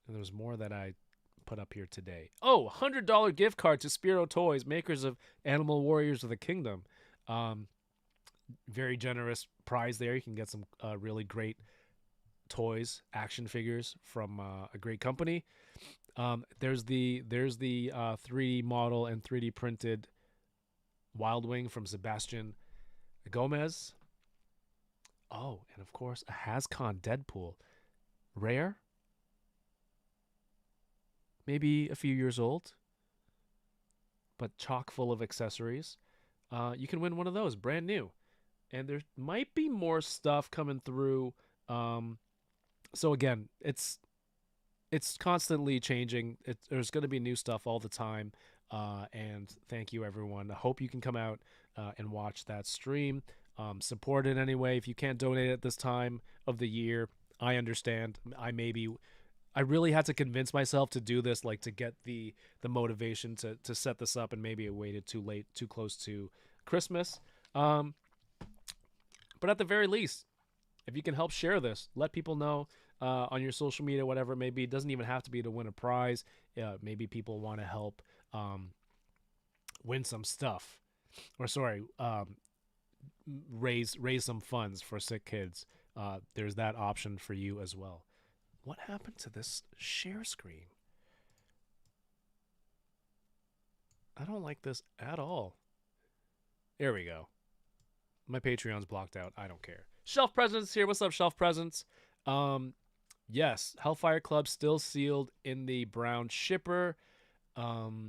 And there's more that I put up here today. Oh, $100 gift card to Spiro Toys, makers of Animal Warriors of the Kingdom. Very generous prize there. You can get some really great toys, action figures from a great company. There's the 3D model and 3D printed Wild Wing from Sebastian Gomez. Oh, and of course a HasCon Deadpool, rare, maybe a few years old, but chock full of accessories. You can win one of those, brand new. And there might be more stuff coming through. So again, it's constantly changing. There's going to be new stuff all the time. And thank you, everyone. I hope you can come out and watch that stream. Support it anyway. If you can't donate at this time of the year, I understand. I really had to convince myself to do this, like to get the motivation to set this up, and maybe it waited too late, too close to Christmas. But at the very least, if you can help share this, let people know on your social media, whatever it may be. It doesn't even have to be to win a prize. Maybe people want to help win some stuff, or raise some funds for sick kids. There's that option for you as well. What happened to this share screen? I don't like this at all. There we go. My Patreon's blocked out. I don't care. Shelf Presence here. What's up, Shelf Presence? Yes, Hellfire Club still sealed in the brown shipper. I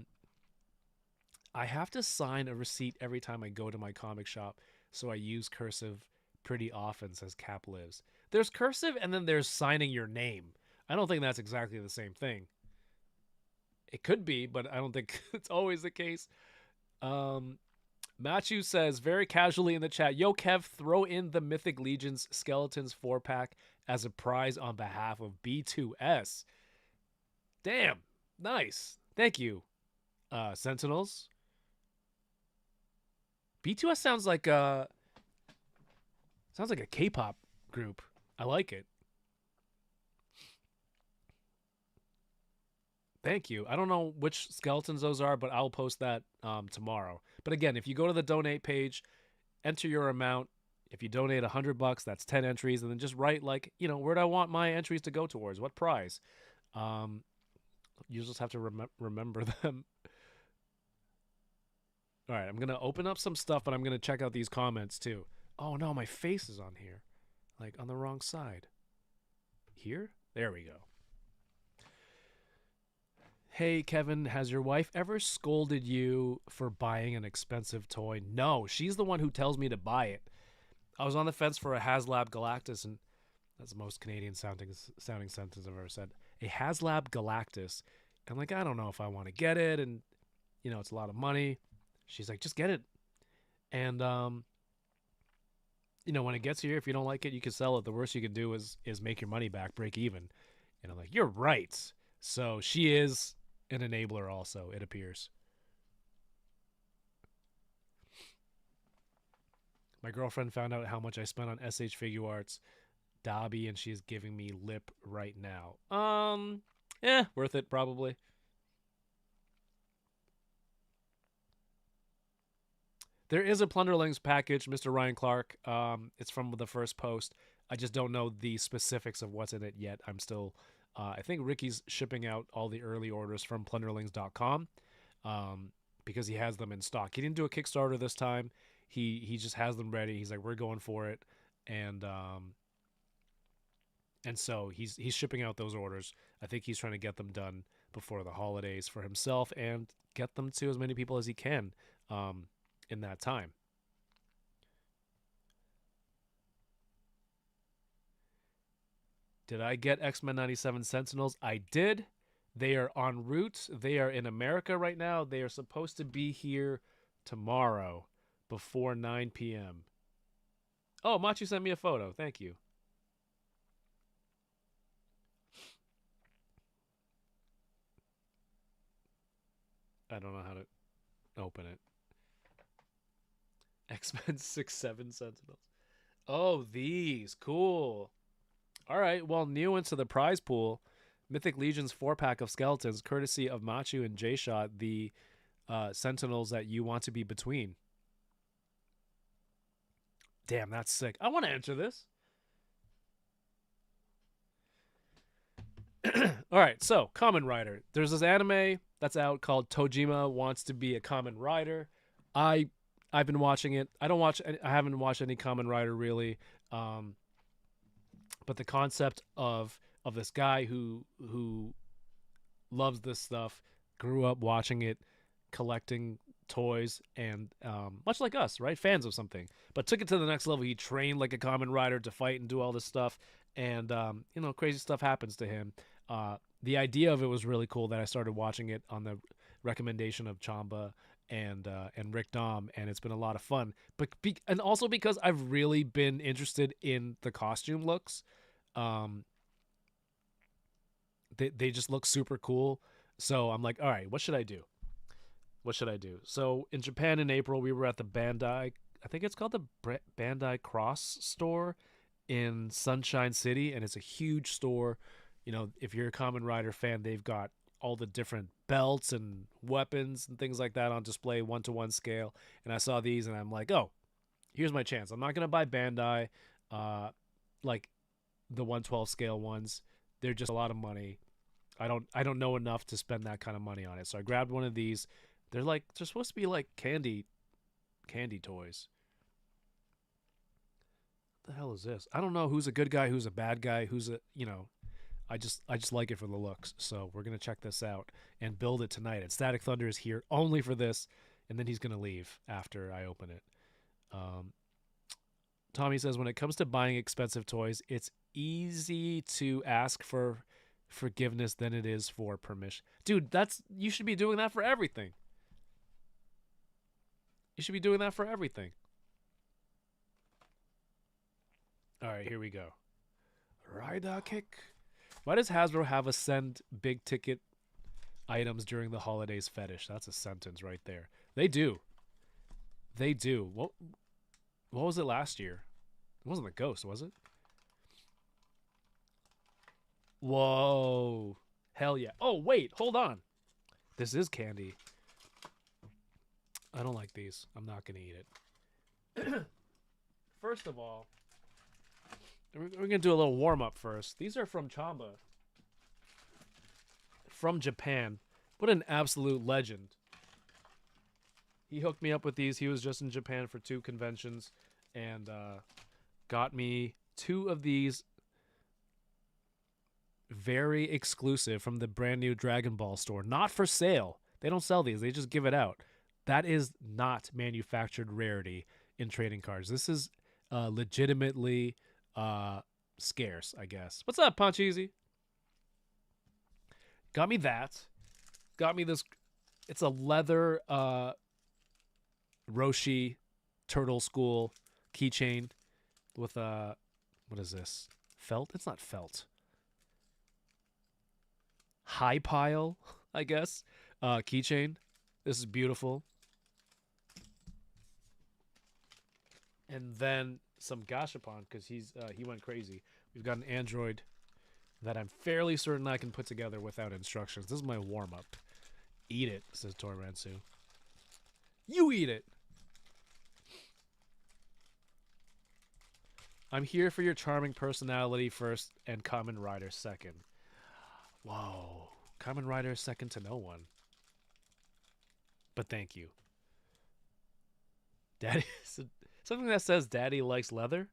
have to sign a receipt every time I go to my comic shop, so I use cursive pretty often, says Cap Lives. There's cursive, and then there's signing your name. I don't think that's exactly the same thing. It could be, but I don't think it's always the case. Matthew says very casually in the chat, yo, Kev, throw in the Mythic Legions Skeletons 4-pack as a prize on behalf of B2S. Damn, nice. Thank you, Sentinels. B2S sounds like a K-pop group. I like it. Thank you. I don't know which skeletons those are, but I'll post that tomorrow. But again, if you go to the donate page, enter your amount. If you donate $100, that's 10 entries, and then just write, like, where do I want my entries to go towards? What prize? You just have to remember them. All right, I'm going to open up some stuff, but I'm going to check out these comments too. Oh no, my face is on here. Like on the wrong side. Here? There we go. Hey, Kevin, has your wife ever scolded you for buying an expensive toy? No, she's the one who tells me to buy it. I was on the fence for a HasLab Galactus, and that's the most Canadian sounding sentence I've ever said. A HasLab Galactus. I'm like, I don't know if I want to get it, and, it's a lot of money. She's like, just get it. And, when it gets here, if you don't like it, you can sell it. The worst you can do is make your money back, break even. And I'm like, you're right. So she is an enabler also, it appears. My girlfriend found out how much I spent on SH Figure Arts, Dobby, and she's giving me lip right now. Worth it, probably. There is a Plunderlings package, Mr. Ryan Clark. It's from the first post. I just don't know the specifics of what's in it yet. I'm still... I think Ricky's shipping out all the early orders from plunderlings.com because he has them in stock. He didn't do a Kickstarter this time. He just has them ready. He's like, we're going for it. And so he's shipping out those orders. I think he's trying to get them done before the holidays for himself and get them to as many people as he can in that time. Did I get X-Men 97 Sentinels? I did. They are en route. They are in America right now. They are supposed to be here tomorrow before 9 p.m. Oh, Machu sent me a photo. Thank you. I don't know how to... open it. X-Men 6-7 Sentinels. Oh, these. Cool. All right, well, new into the prize pool. Mythic Legion's 4-pack of skeletons, courtesy of Machu and J-Shot, the Sentinels that you want to be between. Damn, that's sick. I want to enter this. All right, so Kamen Rider. There's this anime that's out called Tojima Wants to Be a Kamen Rider. I've been watching it. I haven't watched any Kamen Rider really. But the concept of this guy who loves this stuff, grew up watching it, collecting toys, and much like us, right? Fans of something, but took it to the next level. He trained like a Kamen Rider to fight and do all this stuff, and crazy stuff happens to him. The idea of it was really cool that I started watching it on the recommendation of Chamba and Rick Dom, and it's been a lot of fun. But and also because I've really been interested in the costume looks. They just look super cool. So I'm like, all right, what should I do? So in Japan in April, we were at the Bandai, I think it's called the Bandai Cross store in Sunshine City, and it's a huge store. If you're a Kamen Rider fan, they've got all the different belts and weapons and things like that on display, 1-to-1 scale. And I saw these, and I'm like, oh, here's my chance. I'm not gonna buy Bandai, like the 1/12 scale ones. They're just a lot of money. I don't know enough to spend that kind of money on it. So I grabbed one of these. They're supposed to be like candy toys. What the hell is this? I don't know who's a good guy, who's a bad guy, I just like it for the looks. So we're going to check this out and build it tonight. And Static Thunder is here only for this, and then he's going to leave after I open it. Tommy says, when it comes to buying expensive toys, it's easy to ask for forgiveness than it is for permission. Dude, you should be doing that for everything. You should be doing that for everything. All right, here we go. Rider kick. Why does Hasbro have us send big ticket items during the holidays fetish? That's a sentence right there. They do. What was it last year? It wasn't the Ghost, was it? Whoa. Hell yeah. Oh, wait. Hold on. This is candy. I don't like these. I'm not going to eat it. First of all, we're going to do a little warm-up first. These are from Chamba. From Japan. What an absolute legend. He hooked me up with these. He was just in Japan for 2 conventions and got me 2 of these very exclusive from the brand new Dragon Ball store. Not for sale. They don't sell these. They just give it out. That is not manufactured rarity in trading cards. This is legitimately scarce, I guess. What's up, Punch Easy? Got me that. Got me this. It's a leather Roshi Turtle School keychain with what is this? Felt? It's not felt. High pile, I guess. Keychain. This is beautiful. And then some Gashapon, because he went crazy. We've got an android that I'm fairly certain I can put together without instructions. This is my warm-up. Eat it, says Toransu. You eat it! I'm here for your charming personality first and Kamen Rider second. Whoa. Kamen Rider second to no one. But thank you. Daddy... Something that says Daddy likes leather?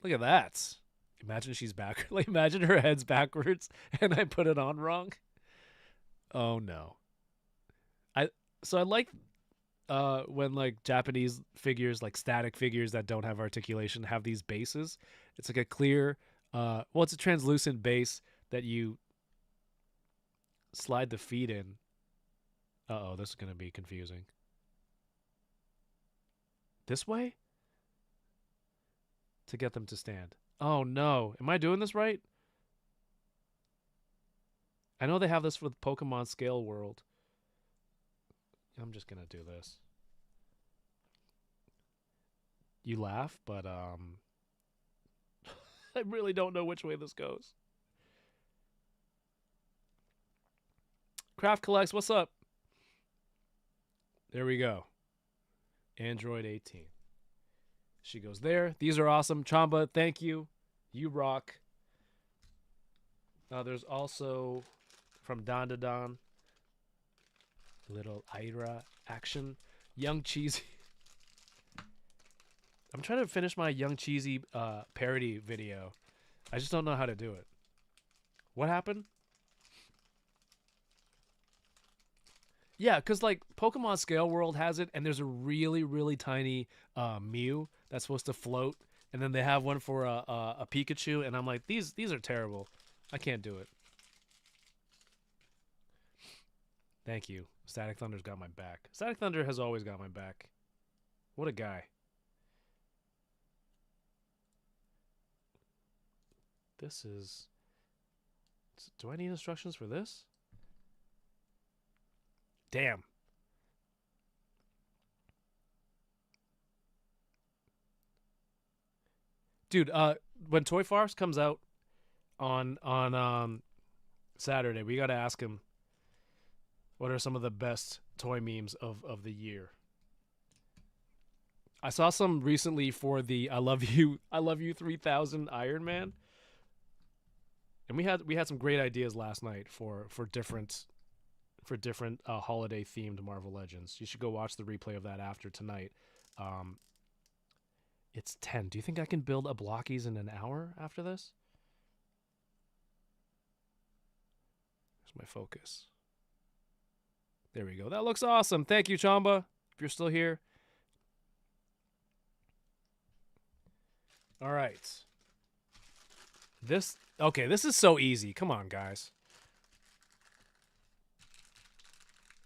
Look at that. Imagine she's back. Like, imagine her head's backwards and I put it on wrong. Oh no. I like when like Japanese figures, like static figures that don't have articulation, have these bases. It's like a clear it's a translucent base that you slide the feet in. Uh-oh, this is gonna be confusing. This way? To get them to stand. Oh no. Am I doing this right? I know they have this with Pokemon Scale World. I'm just gonna do this. You laugh, but I really don't know which way this goes. Craft Collects, what's up? There we go. Android 18. She goes there. These are awesome. Chamba, thank you. You rock. There's also from Don to Don. Little Ira action. Young Cheesy. I'm trying to finish my Young Cheesy parody video. I just don't know how to do it. What happened? Yeah, because like Pokemon Scale World has it, and there's a really, really tiny Mew that's supposed to float, and then they have one for a Pikachu, and I'm like, these are terrible. I can't do it. Thank you. Static Thunder's got my back. Static Thunder has always got my back. What a guy. This is... Do I need instructions for this? Damn. Dude, when Toy Farce comes out on Saturday, we got to ask him what are some of the best toy memes of the year. I saw some recently for the I love you 3000 Iron Man. And we had some great ideas last night for different holiday themed Marvel Legends. You should go watch the replay of that after tonight. It's 10. Do you think I can build a Blockies in an hour after this? There's my focus. There we go. That looks awesome. Thank you, Chamba, if you're still here. All right. This is so easy. Come on, guys.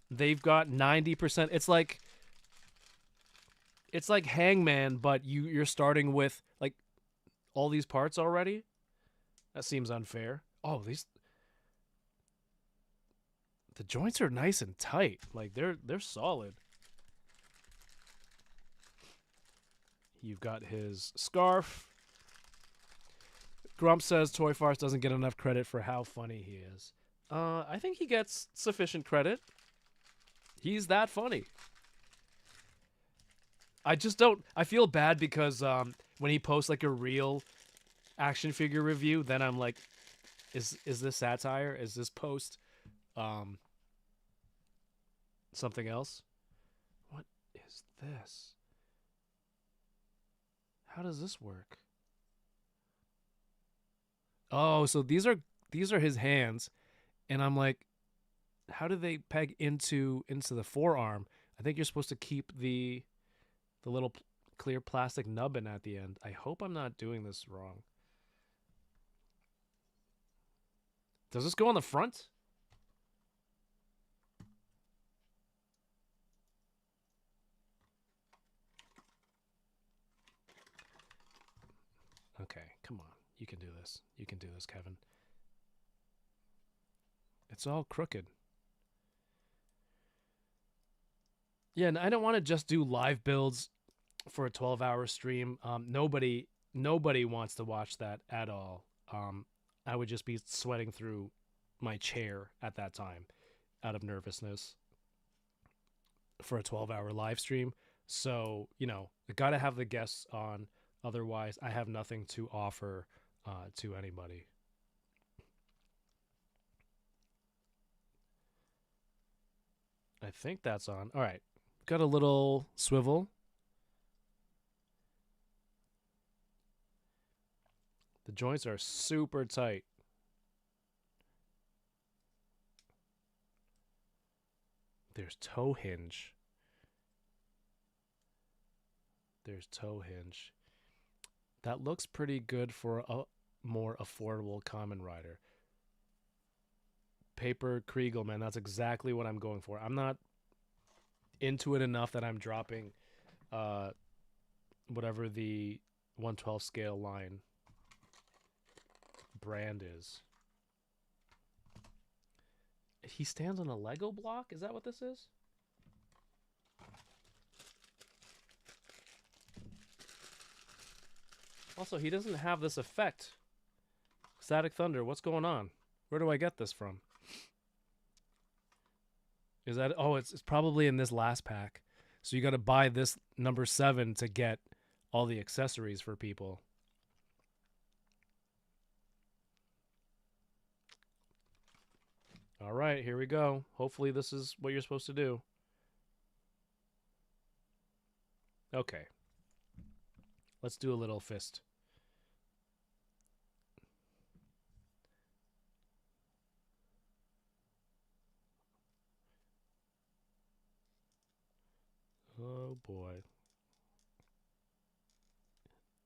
They've got 90%. It's like Hangman, but you're starting with like all these parts already. That seems unfair. Oh, the joints are nice and tight. Like they're solid. You've got his scarf. Grump says Toy Farce doesn't get enough credit for how funny he is. I think he gets sufficient credit. He's that funny. I just don't... I feel bad because when he posts like a real action figure review, then I'm like, is this satire? Is this post something else? What is this? How does this work? Oh, so these are his hands, and I'm like, how do they peg into the forearm? I think you're supposed to keep the little clear plastic nubbin at the end. I hope I'm not doing this wrong. Does this go on the front? Okay, come on. You can do this. You can do this, Kevin. It's all crooked. Yeah, and I don't want to just do live builds for a 12-hour stream. Nobody wants to watch that at all. I would just be sweating through my chair at that time out of nervousness for a 12-hour live stream. So, I got to have the guests on. Otherwise, I have nothing to offer to anybody. I think that's on. All right. Got a little swivel. The joints are super tight. There's toe hinge. There's toe hinge. That looks pretty good for a more affordable Kamen Rider. Paper Kriegel, man, that's exactly what I'm going for. I'm not into it enough that I'm dropping whatever the 1/12 scale line brand is. He stands on a Lego block? Is that what this is? Also, he doesn't have this effect. Static Thunder, what's going on? Where do I get this from? Is that... Oh, it's probably in this last pack. So you got to buy this number 7 to get all the accessories for people. All right, here we go. Hopefully this is what you're supposed to do. Okay. Let's do a little fist. Oh, boy.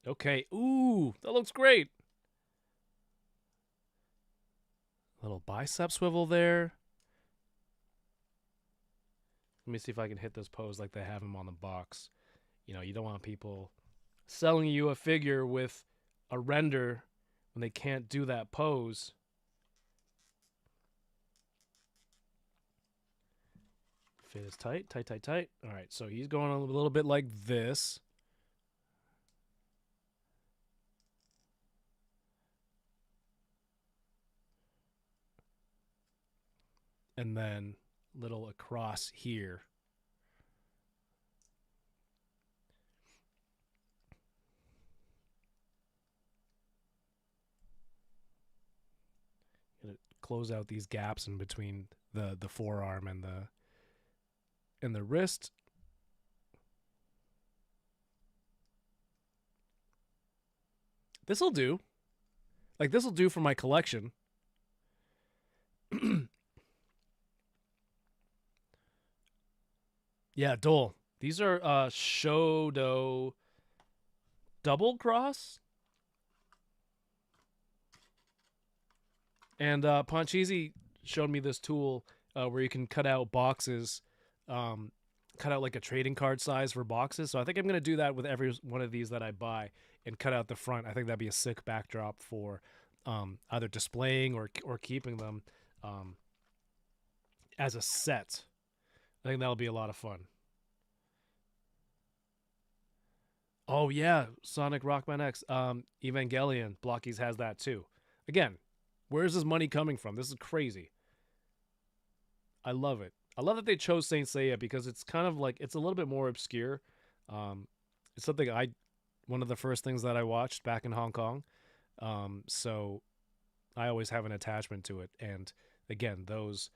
Okay. Ooh, that looks great. Little bicep swivel there. Let me see if I can hit this pose like they have him on the box. You know, you don't want people selling you a figure with a render when they can't do that pose. Fit is tight, tight, tight, tight. All right, so he's going a little bit like this. And then little across here. Gonna close out these gaps in between the forearm and the wrist. This'll do. Like, this'll do for my collection. Yeah, Dole. These are Shodo double cross. And Ponchisi showed me this tool where you can cut out boxes, cut out like a trading card size for boxes. So I think I'm going to do that with every one of these that I buy and cut out the front. I think that'd be a sick backdrop for either displaying or keeping them as a set. I think that'll be a lot of fun. Oh, yeah, Sonic Rockman X. Evangelion, Blockies has that too. Again, where's this money coming from? This is crazy. I love it. I love that they chose Saint Seiya because it's kind of like, it's a little bit more obscure. It's something one of the first things that I watched back in Hong Kong. So I always have an attachment to it. And again, those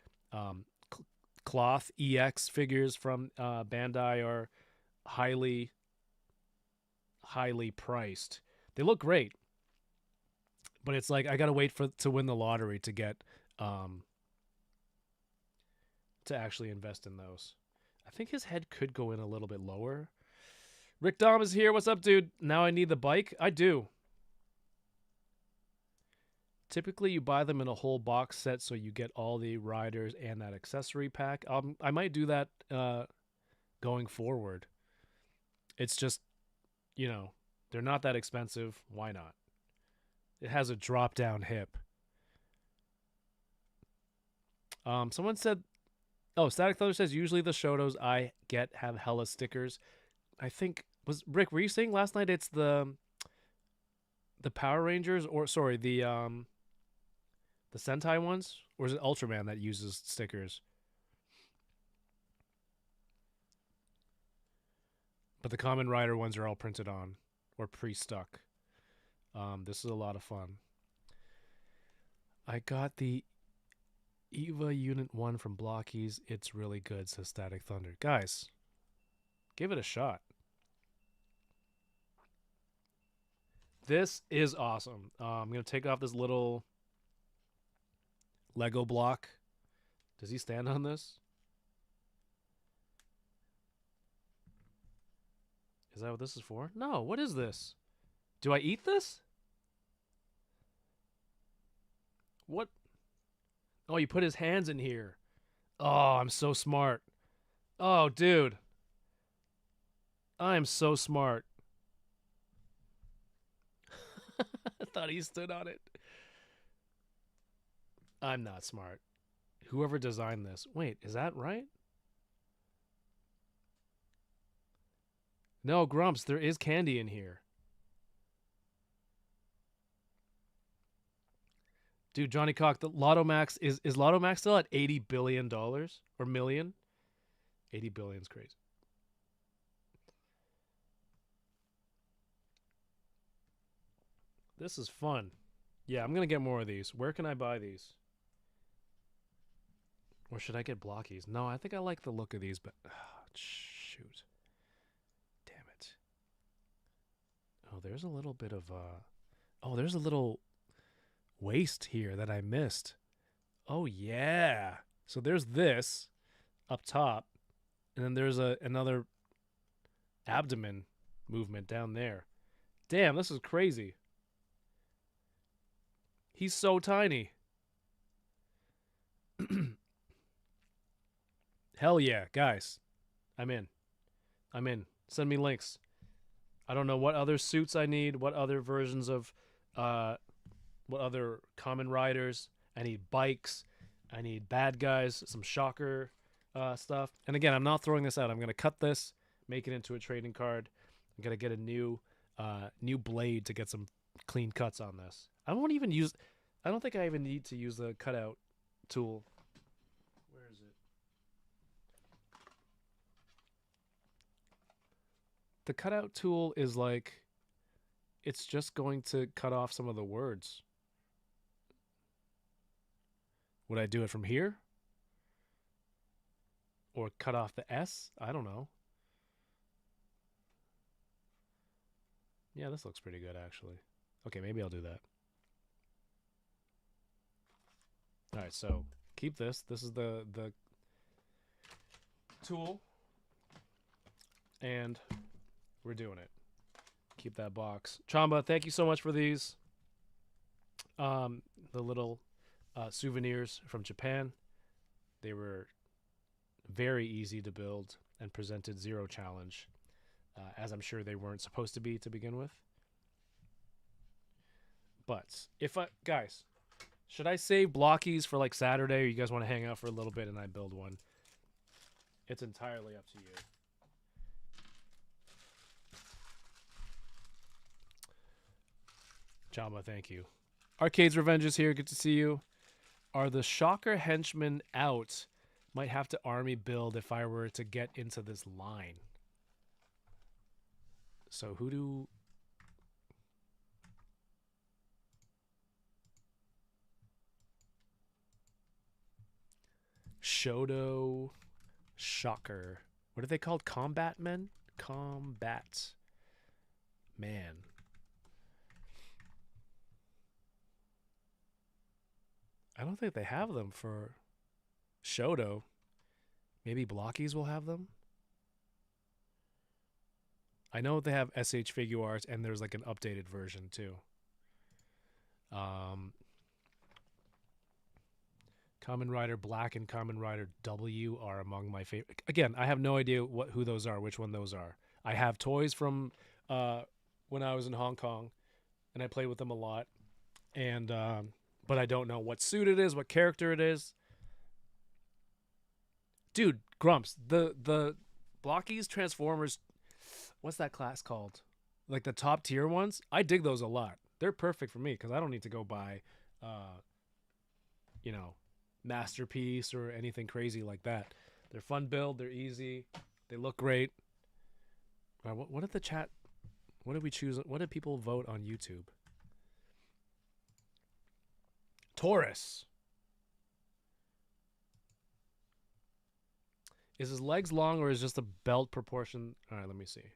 cloth EX figures from Bandai are highly priced. They look great, but it's like I gotta wait to win the lottery to get to actually invest in those. I think his head could go in a little bit lower. Rick Dom is here. What's up, dude? Now I need the bike. I do. Typically, you buy them in a whole box set, so you get all the riders and that accessory pack. I might do that going forward. It's just, you know, they're not that expensive. Why not? It has a drop-down hip. Someone said, oh, Static Thunder says, usually the Shotos I get have hella stickers. I think, Rick, were you saying last night it's the Power Rangers, or sorry, the Sentai ones? Or is it Ultraman that uses stickers? But the Kamen Rider ones are all printed on or pre-stuck. This is a lot of fun. I got the Eva Unit 1 from Blockies. It's really good, says Static Thunder. Guys, give it a shot. This is awesome. I'm going to take off this little Lego block. Does he stand on this? Is that what this is for? No, what is this? Do I eat this? What? Oh, you put his hands in here. Oh, I'm so smart. Oh, dude. I am so smart. I thought he stood on it. I'm not smart. Whoever designed this. Wait, is that right? No, Grumps, there is candy in here. Dude, Johnny Cock, the Lotto Max is Lotto Max still at $80 billion or million? 80 billion is crazy. This is fun. Yeah, I'm going to get more of these. Where can I buy these? Or should I get blockies? No, I think I like the look of these, but shoot. Damn it. Oh, there's a little bit of oh, there's a little waist here that I missed. Oh yeah. So there's this up top, and then there's another abdomen movement down there. Damn, this is crazy. He's so tiny. Hell yeah, guys. I'm in. Send me links. I don't know what other suits I need, what other versions of what other common riders. I need bikes. I need bad guys, some shocker stuff. And again, I'm not throwing this out. I'm going to cut this, make it into a trading card. I'm going to get a new blade to get some clean cuts on this. I don't think I even need to use the cutout tool. Where is it? The cutout tool is like, it's just going to cut off some of the words. Would I do it from here? Or cut off the S? I don't know. Yeah, this looks pretty good, actually. Okay, maybe I'll do that. All right, so keep this. This is the tool. And we're doing it. Keep that box. Chamba, thank you so much for these. The little souvenirs from Japan. They were very easy to build and presented zero challenge, as I'm sure they weren't supposed to be to begin with. But guys, should I save blockies for like Saturday, or you guys want to hang out for a little bit and I build one? It's entirely up to you. Jamba, thank you. Arcade's Revenge is here. Good to see you. Are the Shocker henchmen out? Might have to army build if I were to get into this line. So who do... Shodo, Shocker. What are they called? Combat men? Combat man. I don't think they have them for Shodo. Maybe Blockies will have them. I know they have SH Figure Arts, and there's like an updated version too. Kamen Rider Black and Kamen Rider W are among my favorite. Again, I have no idea who those are, which one those are. I have toys from when I was in Hong Kong, and I played with them a lot. And but I don't know what suit it is, what character it is. Dude, Grumps, the Blockies Transformers, what's that class called? Like the top tier ones? I dig those a lot. They're perfect for me because I don't need to go buy, Masterpiece or anything crazy like that. They're fun build. They're easy. They look great. What did the chat? What did we choose? What did people vote on YouTube? Taurus. Is his legs long or is just the belt proportion? All right, let me see.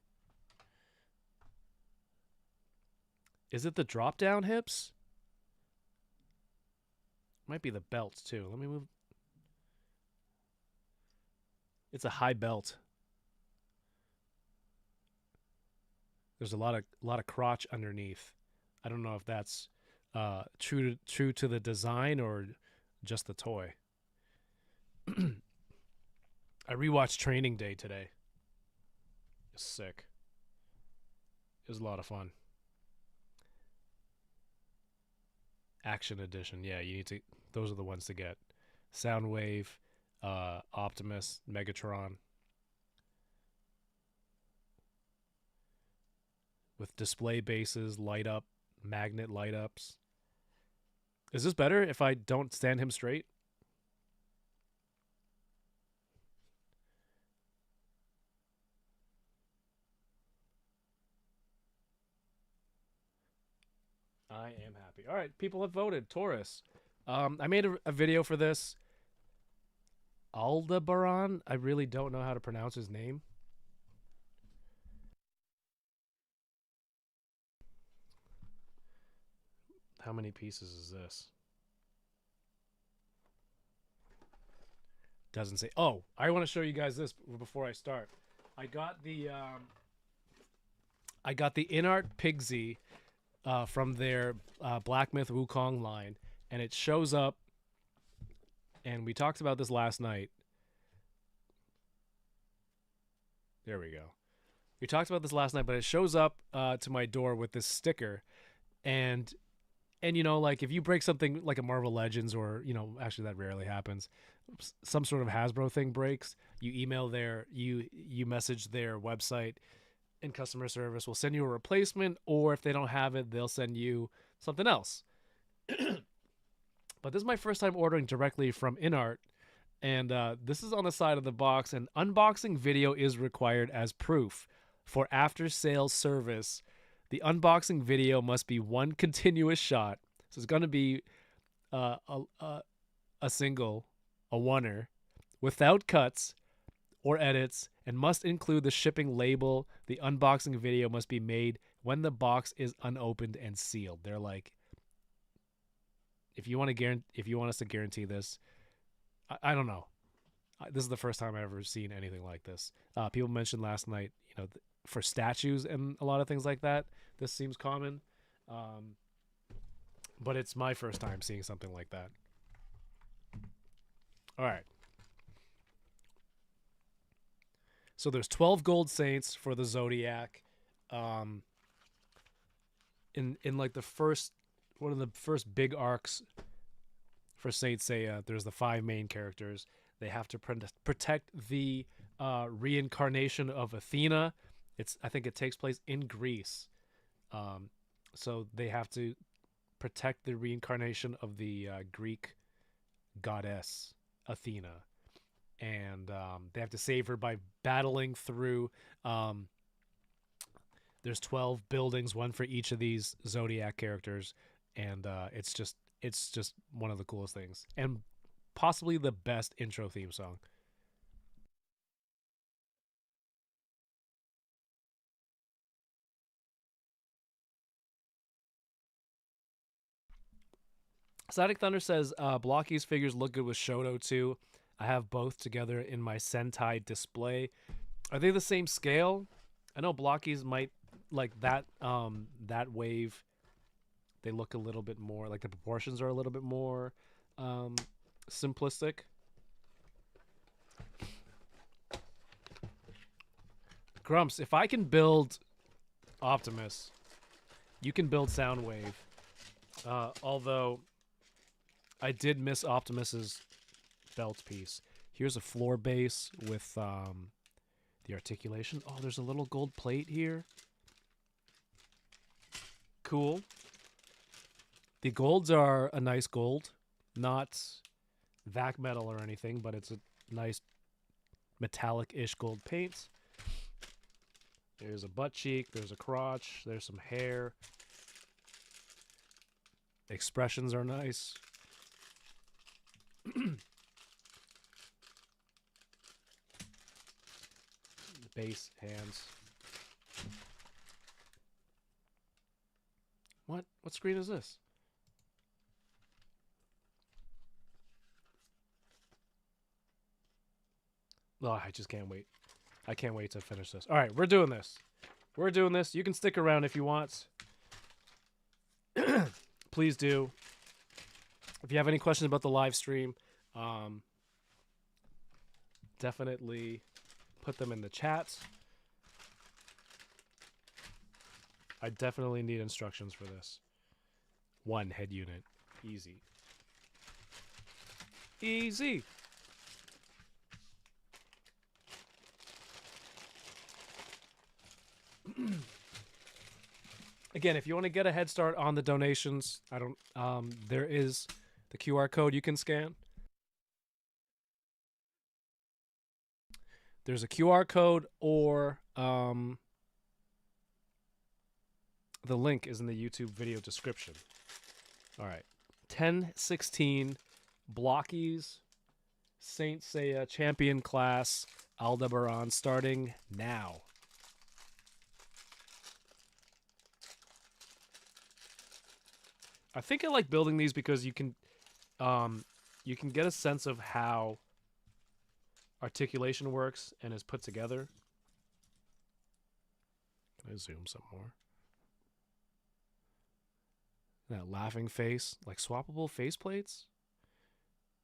Is it the drop down hips? Might be the belt too. Let me move. It's a high belt. There's a lot of crotch underneath. I don't know if that's true to the design or just the toy. I rewatched Training Day today. It's sick. It was a lot of fun. Action Edition. Yeah, you need to. Those are the ones to get. Soundwave, Optimus, Megatron. With display bases, light up, magnet light ups. Is this better if I don't stand him straight? I am happy. All right, people have voted. Taurus. I made a video for this. Aldebaran. I really don't know how to pronounce his name. How many pieces is this? Doesn't say. Oh, I want to show you guys this before I start. I got the Inart Pigsy from their Black Myth Wukong line, and it shows up. And we talked about this last night. There we go. We talked about this last night, but it shows up to my door with this sticker, and you know, like if you break something like a Marvel Legends, or you know, actually that rarely happens, some sort of Hasbro thing breaks, you email you message their website, and customer service will send you a replacement, or if they don't have it, they'll send you something else. But this is my first time ordering directly from Inart, and this is on the side of the box. An unboxing video is required as proof for after-sales service. The unboxing video must be one continuous shot. So it's going to be a single, a oneer, without cuts or edits, and must include the shipping label. The unboxing video must be made when the box is unopened and sealed. They're like, if you want us to guarantee this, I don't know. This is the first time I've ever seen anything like this. People mentioned last night, you know, for statues and a lot of things like that, this seems common. But it's my first time seeing something like that. All right. So there's 12 gold saints for the Zodiac. In like the first, one of the first big arcs for Saint Seiya, there's the 5 main characters. They have to protect the reincarnation of Athena. I think it takes place in Greece. So they have to protect the reincarnation of the Greek goddess Athena. And they have to save her by battling through. There's 12 buildings, one for each of these Zodiac characters, and it's just one of the coolest things, and possibly the best intro theme song. Static Thunder says Blocky's figures look good with Shoto too. I have both together in my Sentai display. Are they the same scale? I know Blocky's might like that that wave. They look a little bit more like the proportions are a little bit more simplistic. Grumps, if I can build Optimus, you can build Soundwave. Although I did miss Optimus's belt piece. Here's a floor base with the articulation. Oh, there's a little gold plate here. Cool. The golds are a nice gold, not vac metal or anything, but it's a nice metallic-ish gold paint. There's a butt cheek, there's a crotch, there's some hair. Expressions are nice. The base, hands. What screen is this? Oh, I just can't wait. I can't wait to finish this. All right, we're doing this. We're doing this. You can stick around if you want. Please do. If you have any questions about the live stream, definitely put them in the chat. I definitely need instructions for this. 1 head unit. Easy. Easy. Again, if you want to get a head start on the donations, there is the QR code you can scan. There's a QR code, or the link is in the YouTube video description. All right. 1016 Blockies Saint Seiya Champion Class Aldebaran starting now. I think I like building these because you can get a sense of how articulation works and is put together. Can I zoom some more? That laughing face, like swappable faceplates.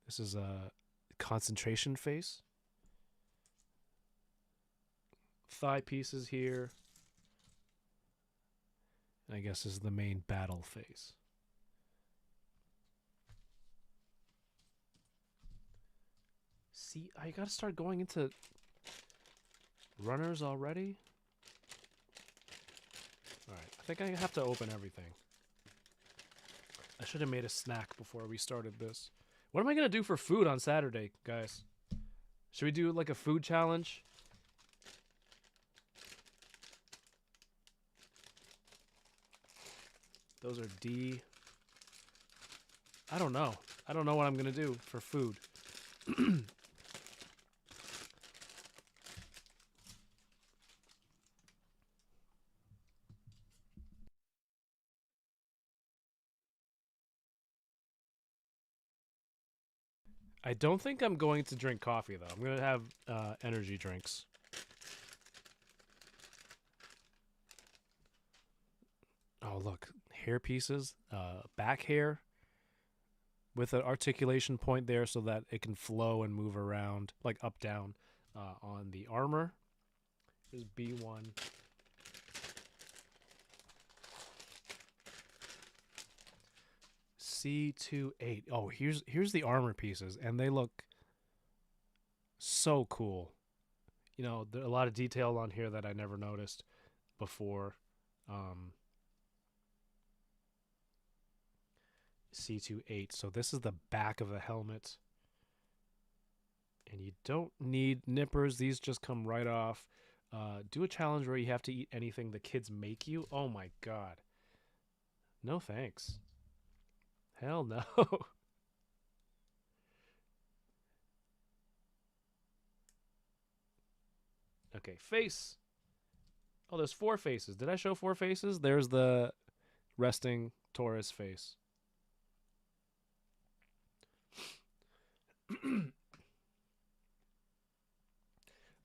This is a concentration face. Thigh pieces here. And I guess this is the main battle face. See, I gotta start going into runners already. Alright, I think I have to open everything. I should have made a snack before we started this. What am I gonna do for food on Saturday, guys? Should we do like a food challenge? Those are D. I don't know. I don't know what I'm gonna do for food. I don't think I'm going to drink coffee, though. I'm going to have energy drinks. Oh, look. Hair pieces. Back hair. With an articulation point there so that it can flow and move around. Like up, down. On the armor. Here's B1. C28. Oh, here's the armor pieces, and they look so cool. You know, there are a lot of detail on here that I never noticed before. C28. So this is the back of the helmet. And you don't need nippers. These just come right off. Do a challenge where you have to eat anything the kids make you. Oh my god. No thanks. Hell no. Okay, face. Oh, there's 4 faces. Did I show 4 faces? There's the resting Taurus face.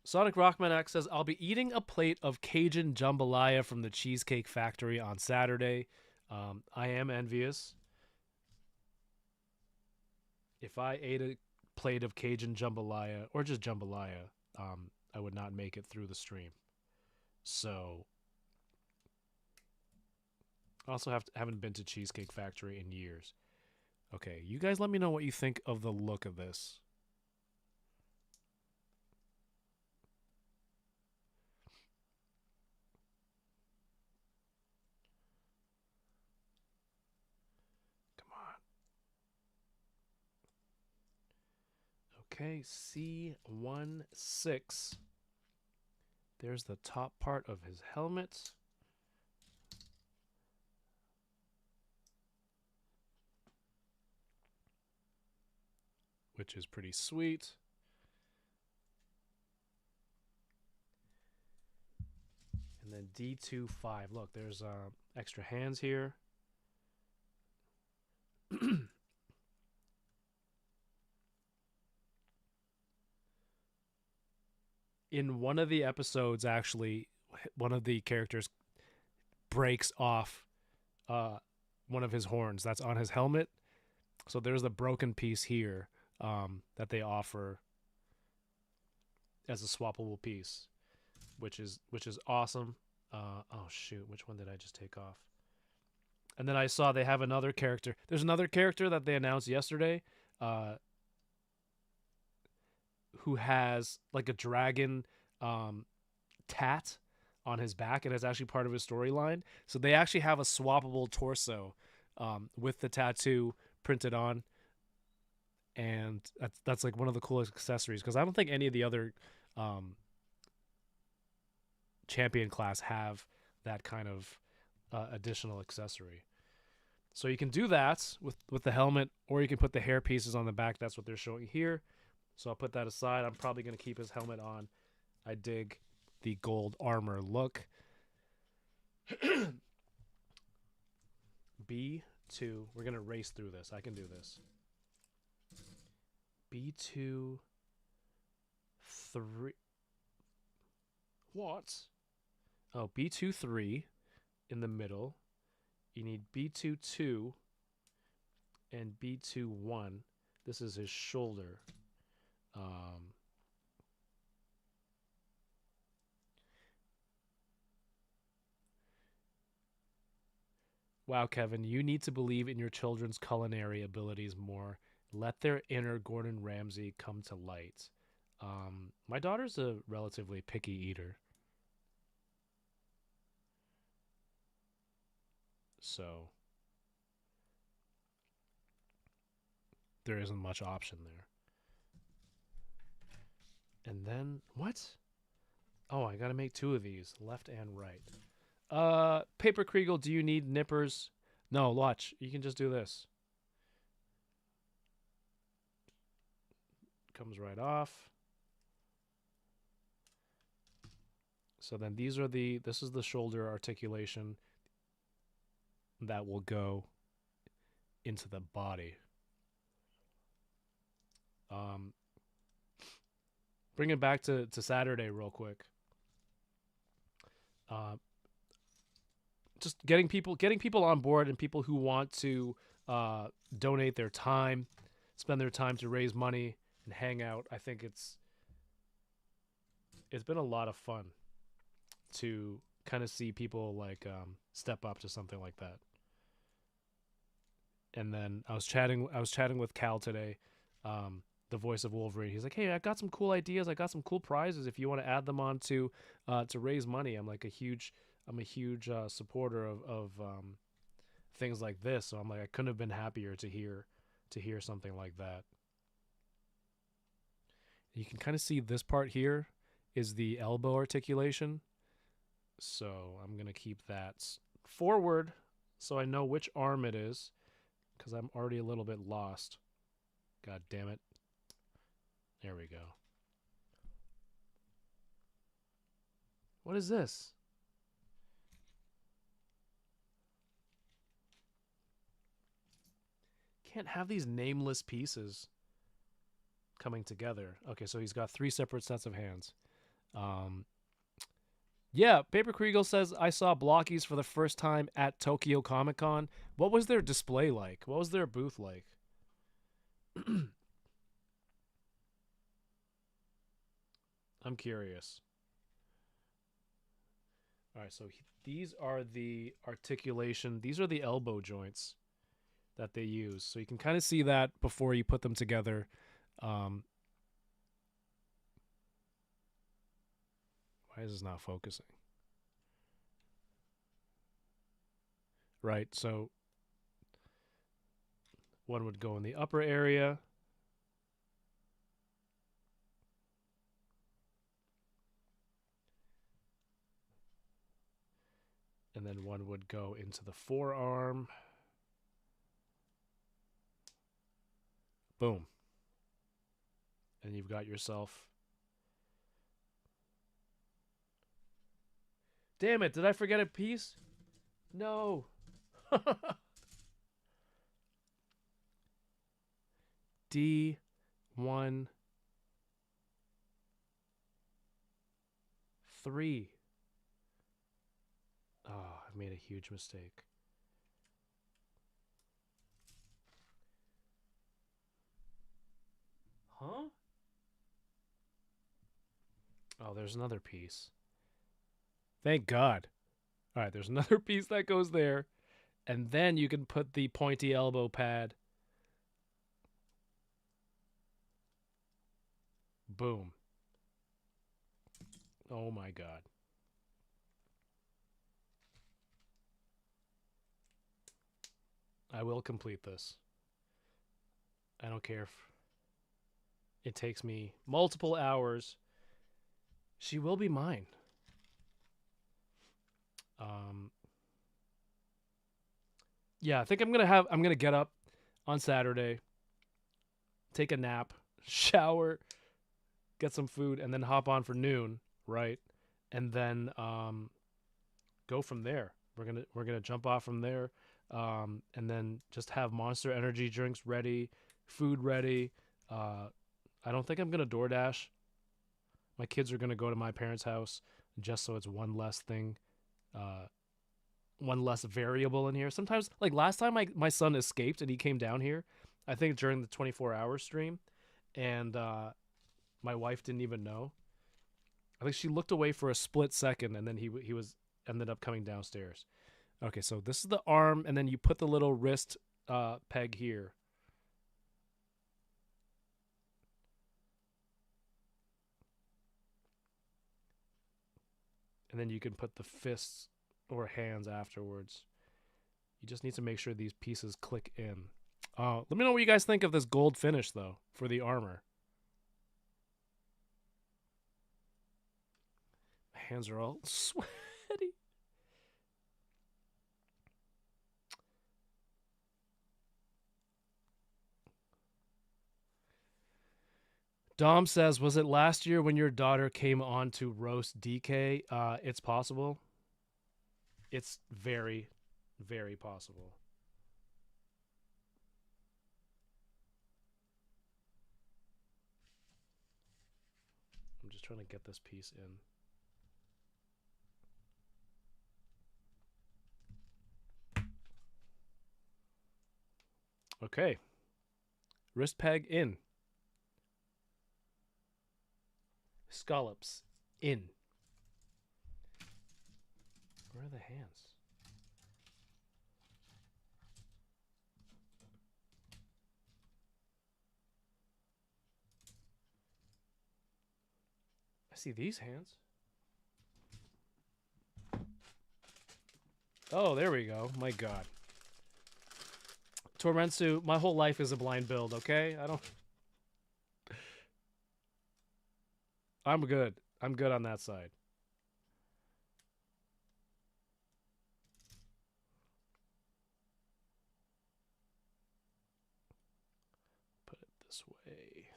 Sonic Rockman X says, I'll be eating a plate of Cajun jambalaya from the Cheesecake Factory on Saturday. I am envious. If I ate a plate of Cajun jambalaya, or just jambalaya, I would not make it through the stream. So, I also haven't been to Cheesecake Factory in years. Okay, you guys let me know what you think of the look of this. Okay, C16. There's the top part of his helmet. Which is pretty sweet. And then D25. Look, there's extra hands here. In one of the episodes, actually, one of the characters breaks off one of his horns that's on his helmet. So there's the broken piece here that they offer as a swappable piece, which is awesome. Oh shoot, which one did I just take off? And then I saw they have another character. There's another character that they announced yesterday who has like a dragon tat on his back, and it's actually part of his storyline. So they actually have a swappable torso with the tattoo printed on, and that's like one of the coolest accessories, because I don't think any of the other champion class have that kind of additional accessory. So you can do that with the helmet, or you can put the hair pieces on the back. That's what they're showing here. So I'll put that aside. I'm probably going to keep his helmet on. I dig the gold armor look. B2. We're going to race through this. I can do this. B2 3. What? Oh, B2 3 in the middle. You need B2 2 and B2 1. This is his shoulder. Wow, Kevin, you need to believe in your children's culinary abilities more. Let their inner Gordon Ramsay come to light. My daughter's a relatively picky eater. So there isn't much option there. And then, what? Oh, I gotta make 2 of these, left and right. Paper Kriegel, do you need nippers? No, watch. You can just do this. Comes right off. So then this is the shoulder articulation that will go into the body. Bring it back to Saturday real quick. Just getting people on board, and people who want to donate their time, spend their time to raise money and hang out. I think it's been a lot of fun to kind of see people like step up to something like that. And then I was chatting with Cal today, the voice of Wolverine. He's like, "Hey, I got some cool ideas. I got some cool prizes. If you want to add them on to raise money." I'm a huge supporter of things like this. So I'm like, I couldn't have been happier to hear something like that. You can kind of see this part here is the elbow articulation. So I'm gonna keep that forward so I know which arm it is, because I'm already a little bit lost. God damn it. There we go. What is this? Can't have these nameless pieces coming together. Okay, so he's got 3 separate sets of hands. Yeah, Paper Kriegel says, I saw Blockies for the first time at Tokyo Comic Con. What was their display like? What was their booth like? I'm curious. All right, so these are the articulation. These are the elbow joints that they use. So you can kind of see that before you put them together. Why is this not focusing? Right, so one would go in the upper area. And then one would go into the forearm. Boom. And you've got yourself. Damn it, did I forget a piece? No. D1 3. Oh, I've made a huge mistake. Huh? Oh, there's another piece. Thank God. All right, there's another piece that goes there. And then you can put the pointy elbow pad. Boom. Oh my God. I will complete this. I don't care if it takes me multiple hours. She will be mine. Yeah, I think I'm gonna get up on Saturday, take a nap, shower, get some food, and then hop on for noon, right? And then go from there. We're gonna jump off from there, and then just have Monster Energy drinks ready, food ready. I don't think I'm gonna DoorDash. My kids are gonna go to my parents' house just so it's one less thing, one less variable in here. Sometimes, like last time my son escaped and he came down here, I think during the 24-hour stream, and my wife didn't even know. I think she looked away for a split second, and then he ended up coming downstairs. Okay, so this is the arm, and then you put the little wrist peg here. And then you can put the fists or hands afterwards. You just need to make sure these pieces click in. Let me know what you guys think of this gold finish, though, for the armor. My hands are all sweaty. Dom says, was it last year when your daughter came on to roast DK? It's possible. It's very, very possible. I'm just trying to get this piece in. Okay. Wrist peg in. Scallops in. Where are the hands? I see these hands. Oh, there we go. My God. Torrentsu, my whole life is a blind build, okay? I'm good. I'm good on that side. Put it this way.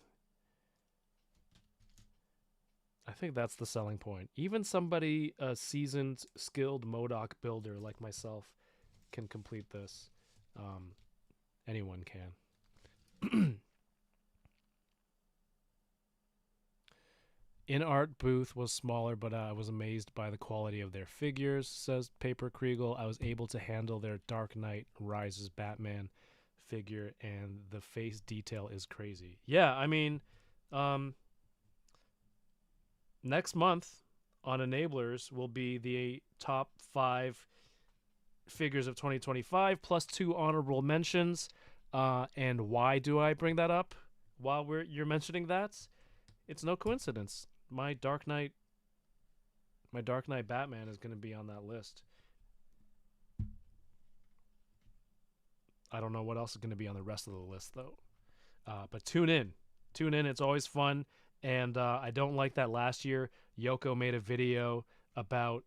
I think that's the selling point. Even somebody, a seasoned, skilled MODOK builder like myself can complete this. Anyone can. In-art booth was smaller, but I was amazed by the quality of their figures, says Paper Kriegel. I was able to handle their Dark Knight Rises Batman figure, and the face detail is crazy. Yeah, I mean, next month on Enablers will be the top 5 figures of 2025, plus 2 honorable mentions. And why do I bring that up while you're mentioning that? It's no coincidence. My Dark Knight Batman is going to be on that list. I don't know what else is going to be on the rest of the list, though. But tune in. It's always fun. And I don't like that last year Yoko made a video about,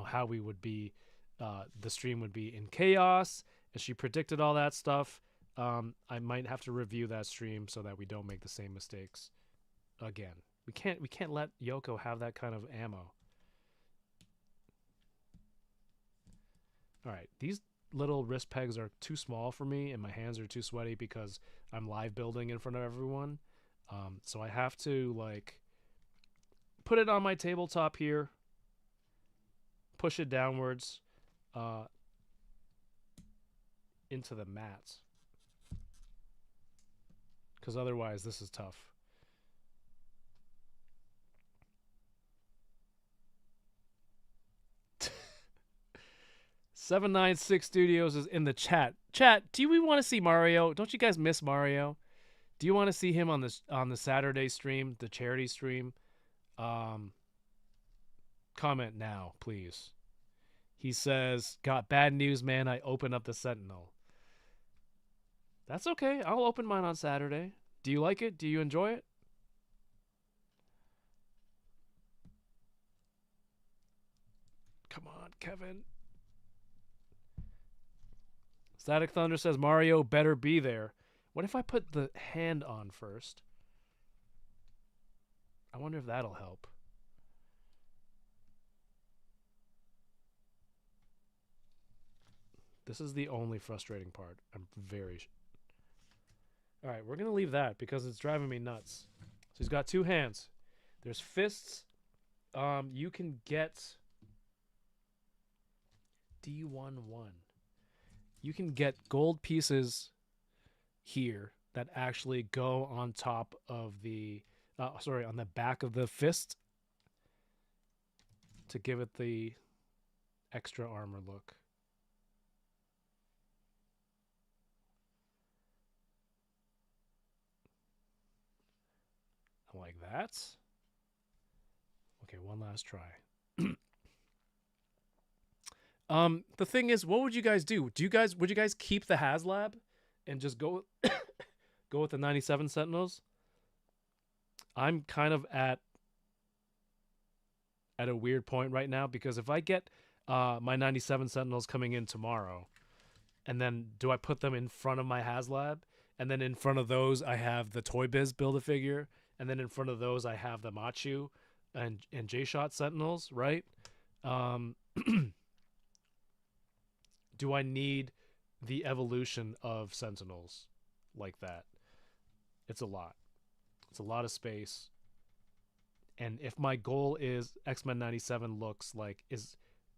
how we would be, the stream would be in chaos, and she predicted all that stuff. I might have to review that stream so that we don't make the same mistakes again. We can't let Yoko have that kind of ammo. All right, these little wrist pegs are too small for me, and my hands are too sweaty because I'm live building in front of everyone. So I have to put it on my tabletop here, push it downwards into the mat. Because otherwise, this is tough. $796 Studios is in the chat. Chat, do we want to see Mario? Don't you guys miss Mario? Do you want to see him on the Saturday stream, the charity stream? Comment now, please. He says, got bad news, man. I open up the Sentinel. That's okay. I'll open mine on Saturday. Do you like it? Do you enjoy it? Come on, Kevin. Static Thunder says Mario better be there. What if I put the hand on first? I wonder if that'll help. This is the only frustrating part. I'm very... All right, we're going to leave that because it's driving me nuts. So he's got two hands. There's fists. You can get D11. You can get gold pieces here that actually go on top of the... on the back of the fist to give it the extra armor look. Like that. Okay, one last try. The thing is, what would you guys do? Would you guys keep the HasLab and just go go with the 97 Sentinels? I'm kind of at a weird point right now because if I get my 97 Sentinels coming in tomorrow, and then do I put them in front of my HasLab, and then in front of those I have the Toy Biz Build-A-Figure, and then in front of those I have the Machu and J-Shot Sentinels, right? Do I need the evolution of Sentinels like that? It's a lot. It's a lot of space. And if my goal is X-Men 97 looks like,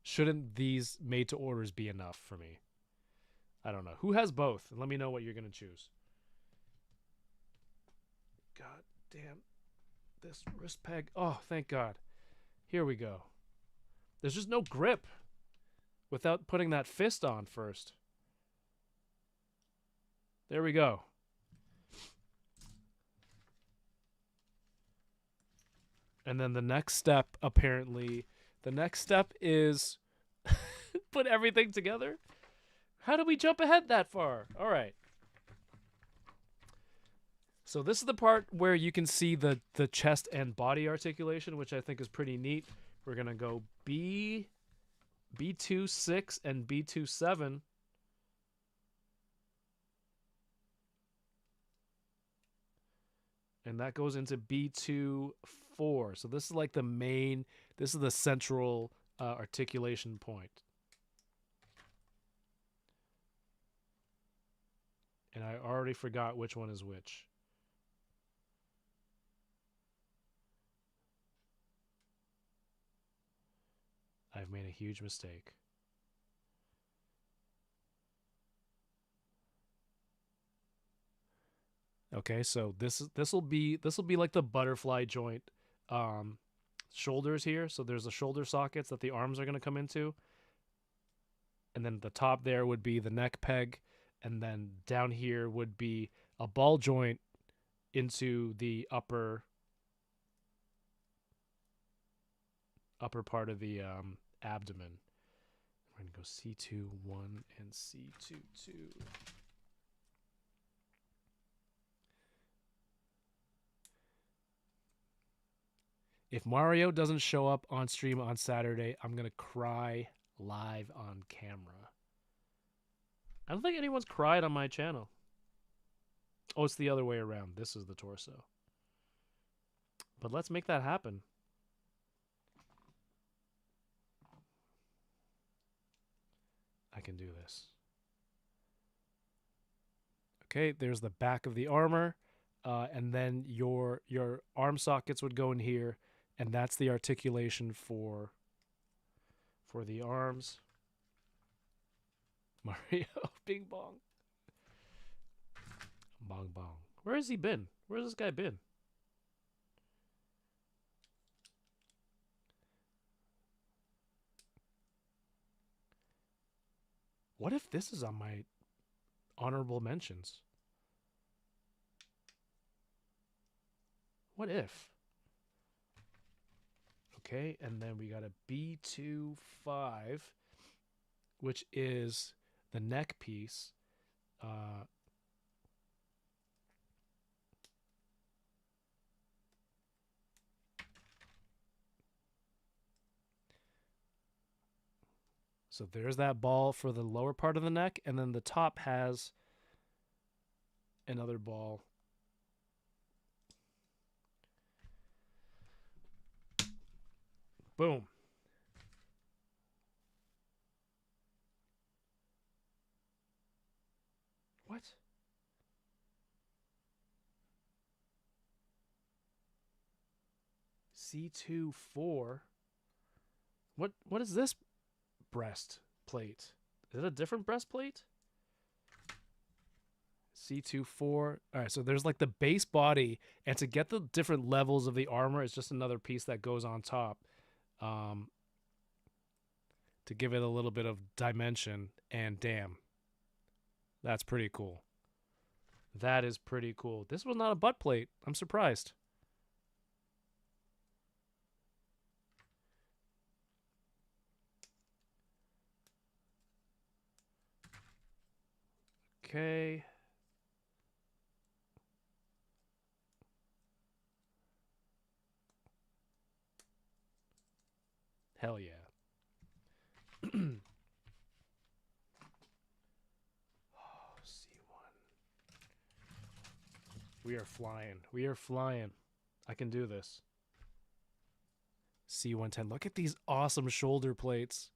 shouldn't these made to orders be enough for me? I don't know. Who has both? And let me know what you're going to choose. God damn. This wrist peg. Oh, thank God. Here we go. There's just no grip without putting that fist on first. There we go. And then the next step, apparently, is put everything together. How do we jump ahead that far? All right. So this is the part where you can see the chest and body articulation, which I think is pretty neat. We're going to go B26 and B27. And that goes into B24. So this is like the main, this is the central articulation point. And I already forgot which one is which. I've made a huge mistake. Okay, so this will be like the butterfly joint shoulders here. So there's the shoulder sockets that the arms are going to come into. And then the top there would be the neck peg, and then down here would be a ball joint into the upper part of the abdomen. We're going to go C2-1 and C2-2. If Mario doesn't show up on stream on Saturday, I'm going to cry live on camera. I don't think anyone's cried on my channel. Oh, it's the other way around. This is the torso. But let's make that happen. I can do this. Okay, there's the back of the armor. And then your arm sockets would go in here. And that's the articulation for the arms. Mario, bing bong. Bong bong. Where has he been? Where's this guy been? What if this is on my honorable mentions? What if? Okay, and then we got a B25. which is the neck piece. So there's that ball for the lower part of the neck, and then the top has another ball. Boom. What? C2-4. What is this breastplate? Is it a different breastplate? C2-4. All right, so there's like the base body, and to get the different levels of the armor, it's just another piece that goes on top, to give it a little bit of dimension. And damn, that's pretty cool. That is pretty cool. This was not a butt plate. I'm surprised. Okay. Hell yeah. C1. We are flying. We are flying. I can do this. C110. Look at these awesome shoulder plates.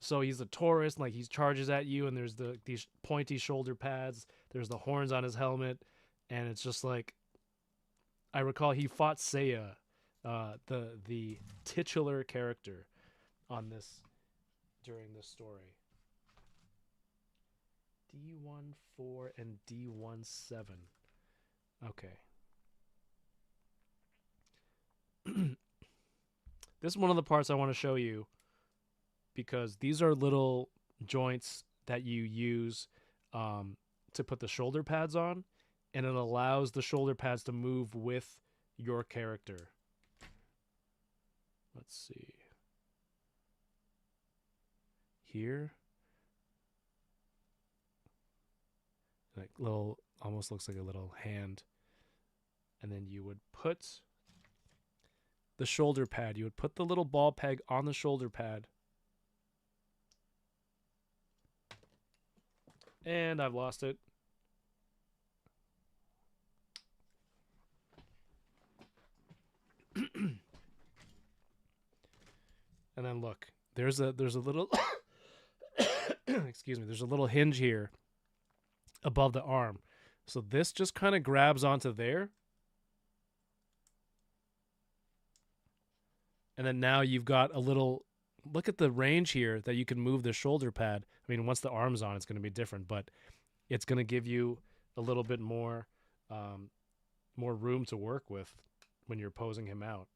So he's a Taurus, like he charges at you, and there's these pointy shoulder pads. There's the horns on his helmet, and it's just like, I recall he fought Seiya, the titular character on this during this story. D14 and D17. Okay. This is one of the parts I want to show you, because these are little joints that you use to put the shoulder pads on, and it allows the shoulder pads to move with your character. Let's see. Here. Like little, almost looks like a little hand. And then you would put the shoulder pad. You would put the little ball peg on the shoulder pad. And I've lost it. And then look, there's a little excuse me, there's a little hinge here above the arm. So this just kind of grabs onto there. And then now you've got a little, look at the range here that you can move the shoulder pad. I mean, once the arm's on, it's going to be different, but it's going to give you a little bit more room to work with when you're posing him out.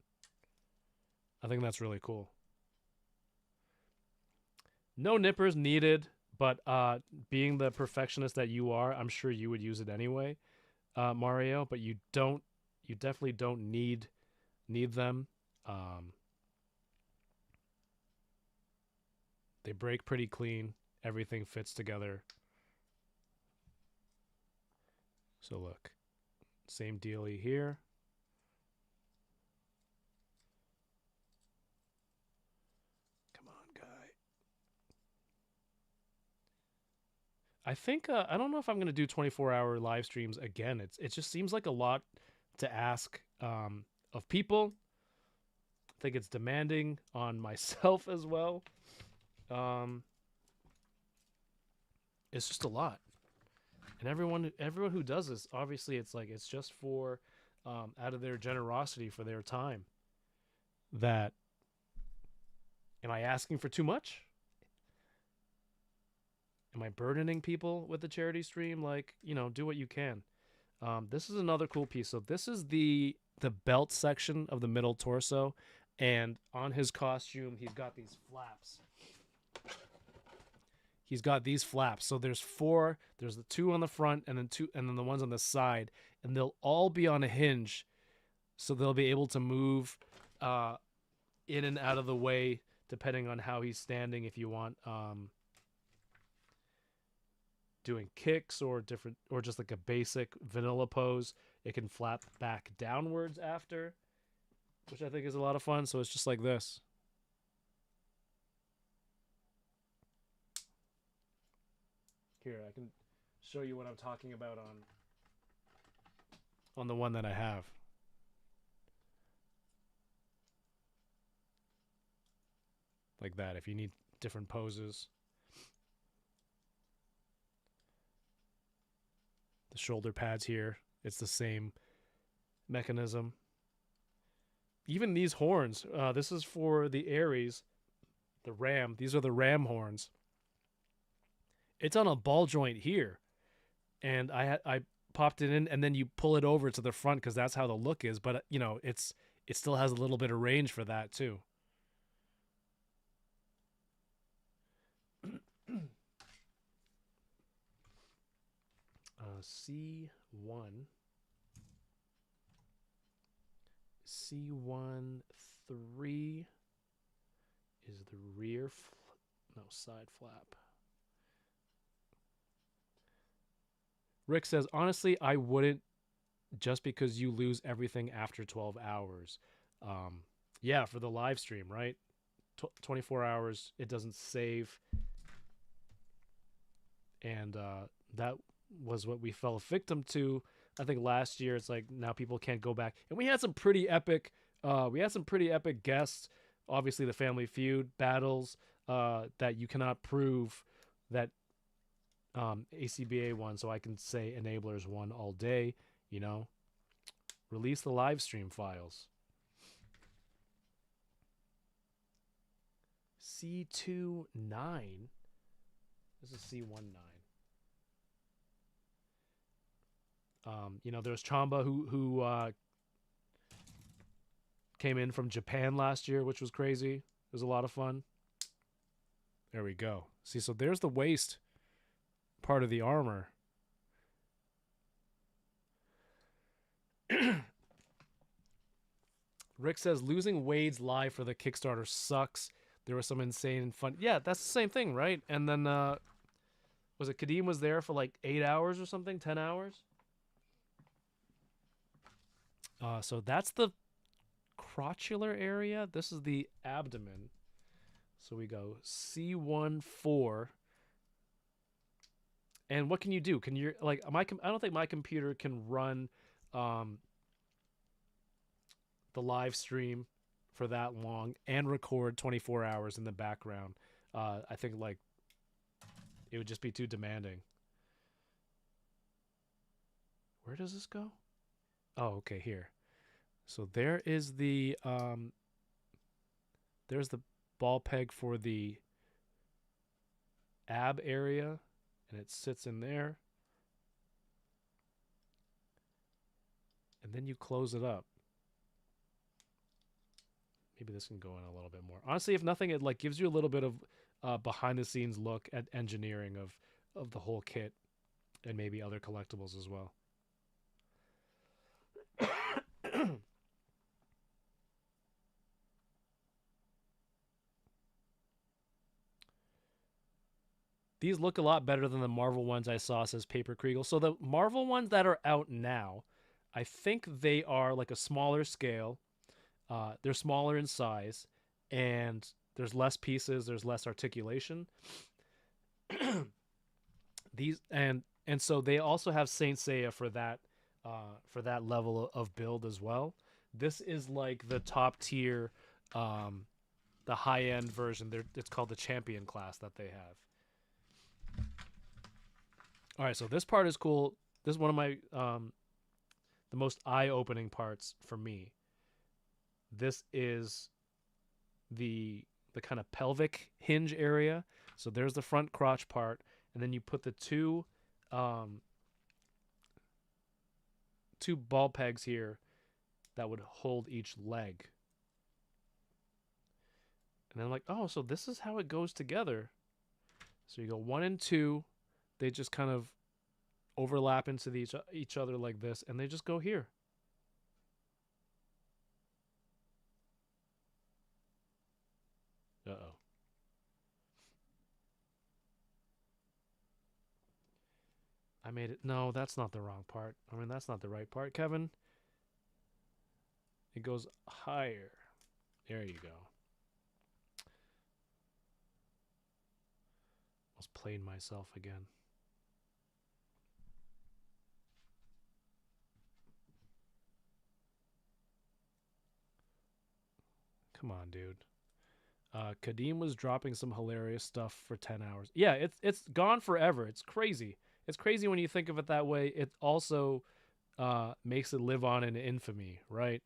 I think that's really cool. No nippers needed, but being the perfectionist that you are, I'm sure you would use it anyway, Mario. But you definitely don't need them. They break pretty clean. Everything fits together. So look, same dealie here. Come on, guy. I think I don't know if I'm gonna do 24-hour live streams again. It just seems like a lot to ask of people. I think it's demanding on myself as well. It's just a lot, and everyone who does this, obviously, it's just for out of their generosity for their time. That, am I asking for too much? Am I burdening people with the charity stream? Like, do what you can. This is another cool piece. So this is the belt section of the middle torso, and on his costume, he's got these flaps. He's got these flaps. So there's four. There's the two on the front, and then the ones on the side, and they'll all be on a hinge, so they'll be able to move in and out of the way depending on how he's standing. If you want doing kicks or different, or just like a basic vanilla pose, it can flap back downwards after, which I think is a lot of fun. So it's just like this. Here, I can show you what I'm talking about on the one that I have. Like that, if you need different poses. The shoulder pads here, it's the same mechanism. Even these horns, this is for the Aries, the Ram. These are the Ram horns. It's on a ball joint here, and I popped it in, and then you pull it over to the front because that's how the look is. But you know, it still has a little bit of range for that too. C1. C1 3 is the rear, side flap. Rick says, honestly, I wouldn't, just because you lose everything after 12 hours. Yeah, for the live stream, right? 24 hours, it doesn't save. And that was what we fell victim to. I think last year, it's like now people can't go back. And we had some pretty epic guests. Obviously, the Family Feud battles that you cannot prove that ACBA won, so I can say Enablers won all day, you know. Release the live stream files. C2-9. This is C19. You know, there's Chamba who came in from Japan last year, which was crazy. It was a lot of fun. There we go. See, so there's the waist part of the armor. Rick says losing Wade's live for the Kickstarter sucks. There was some insane fun. Yeah, that's the same thing, right? And then was it Kadeem was there for like 8 hours or something, 10 hours? So that's the crotchular area. This is the abdomen. So we go C14. And what can you do? Can you, like, I don't think my computer can run the live stream for that long and record 24 hours in the background. I think, like, it would just be too demanding. Where does this go? Oh, okay, here. So there is the there's the ball peg for the ab area, and it sits in there. And then you close it up. Maybe this can go in a little bit more. Honestly, if nothing, it like gives you a little bit of behind the scenes look at engineering of the whole kit, and maybe other collectibles as well. These look a lot better than the Marvel ones I saw, says Paper Kriegel. So the Marvel ones that are out now, I think they are like a smaller scale. They're smaller in size, and there's less pieces, there's less articulation. These and so they also have Saint Seiya for that level of build as well. This is like the top tier, the high end version. It's called the Champion class that they have. All right, so this part is cool. This is one of my the most eye-opening parts for me. This is the kind of pelvic hinge area. So there's the front crotch part, and then you put the two ball pegs here that would hold each leg. And then I'm like, oh, so this is how it goes together. So you go 1 and 2, they just kind of overlap into each other like this, and they just go here. Uh-oh. I made it. No, that's not the wrong part. I mean, that's not the right part, Kevin. It goes higher. There you go. Almost played myself again. Come on, dude. Kadeem was dropping some hilarious stuff for 10 hours. Yeah, it's gone forever. It's crazy. It's crazy when you think of it that way. It also makes it live on in infamy, right?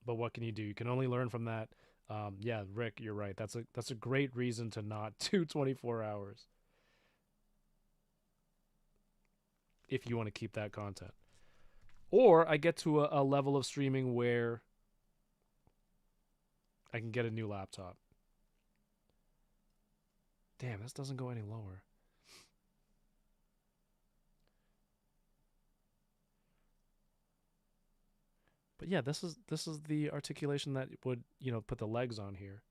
But what can you do? You can only learn from that. Yeah, Rick, you're right. That's a great reason to not do 24 hours if you want to keep that content. Or I get to a level of streaming where I can get a new laptop. Damn, this doesn't go any lower. But yeah, this is the articulation that would, put the legs on here.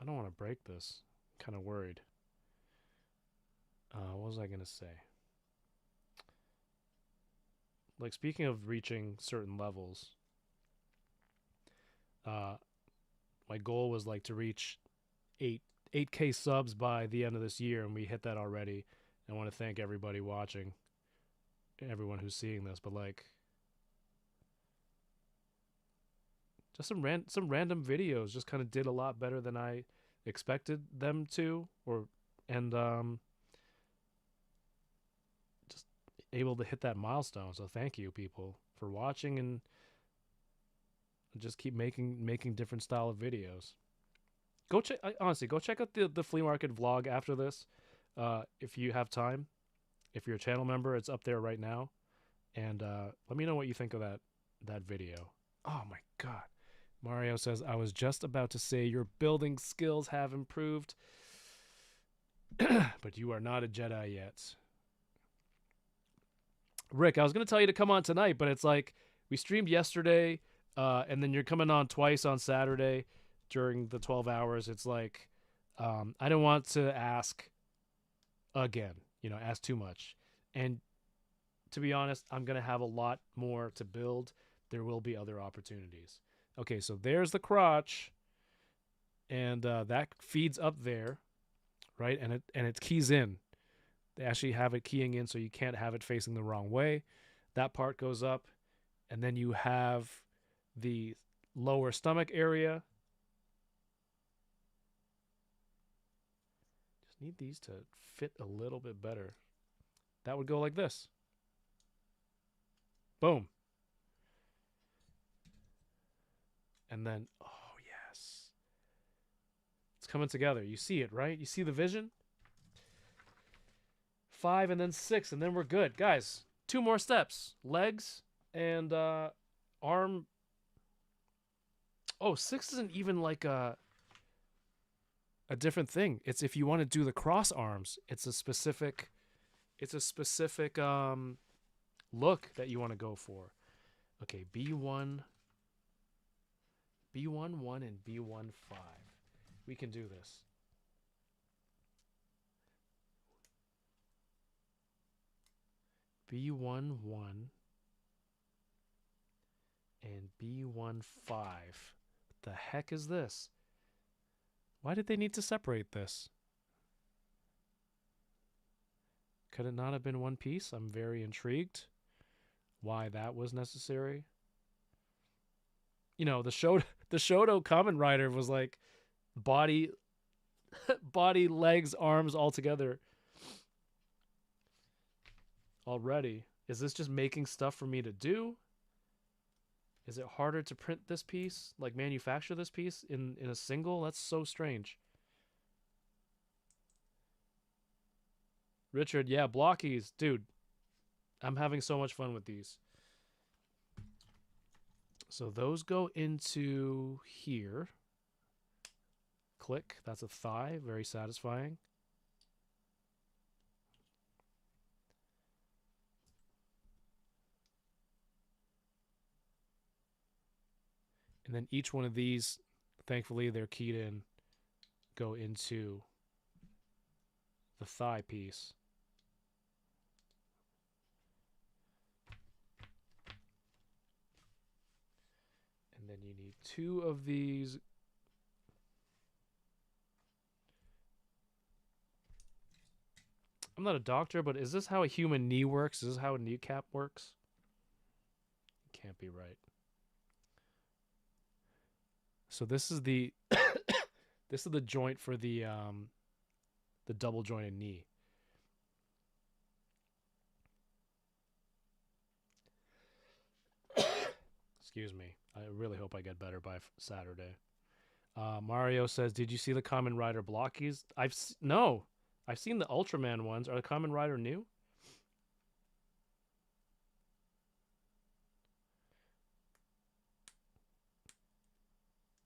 I don't want to break this. I'm kind of worried. What was I going to say? Like, speaking of reaching certain levels, my goal was like to reach 8K subs by the end of this year, and we hit that already. I want to thank everybody watching, everyone who's seeing this, but like, just some random videos just kind of did a lot better than I expected them to, and just able to hit that milestone. So thank you, people, for watching, and just keep making different style of videos. Honestly, go check out the flea market vlog after this, if you have time. If you're a channel member, it's up there right now, and let me know what you think of that video. Oh my god, Mario says, I was just about to say your building skills have improved, but you are not a Jedi yet. Rick, I was gonna tell you to come on tonight, but it's like we streamed yesterday, and then you're coming on twice on Saturday during the 12 hours. It's like, I don't want to ask again, ask too much. And to be honest, I'm going to have a lot more to build. There will be other opportunities. Okay, so there's the crotch, and that feeds up there, right? And it keys in. They actually have it keying in, so you can't have it facing the wrong way. That part goes up, and then you have the lower stomach area. Just need these to fit a little bit better. That would go like this. Boom. And then, oh yes, it's coming together. You see it, right? You see the vision? 5 and then 6, and then we're good. Guys, 2 more steps. Legs and arm. Oh, 6 isn't even like a different thing. It's if you want to do the cross arms, it's a specific look that you want to go for. Okay, B1 1 and B1 5. We can do this. B1 1 and B1 5. What the heck is this? Why did they need to separate this? Could it not have been one piece? I'm very intrigued why that was necessary. The Shoto Kamen Rider was like body, legs, arms all together already. Is this just making stuff for me to do? Is it harder to print this piece, like manufacture this piece in a single? That's so strange. Richard, yeah, blockies. Dude, I'm having so much fun with these. So those go into here. Click. That's a thigh. Very satisfying. And then each one of these, thankfully they're keyed in, go into the thigh piece. And then you need 2 of these. I'm not a doctor, but is this how a human knee works? Is this how a kneecap works? Can't be right. So this is the this is the joint for the double jointed knee. Excuse me. I really hope I get better by Saturday. Mario says, "Did you see the Kamen Rider blockies?" No. I've seen the Ultraman ones. Are the Kamen Rider new?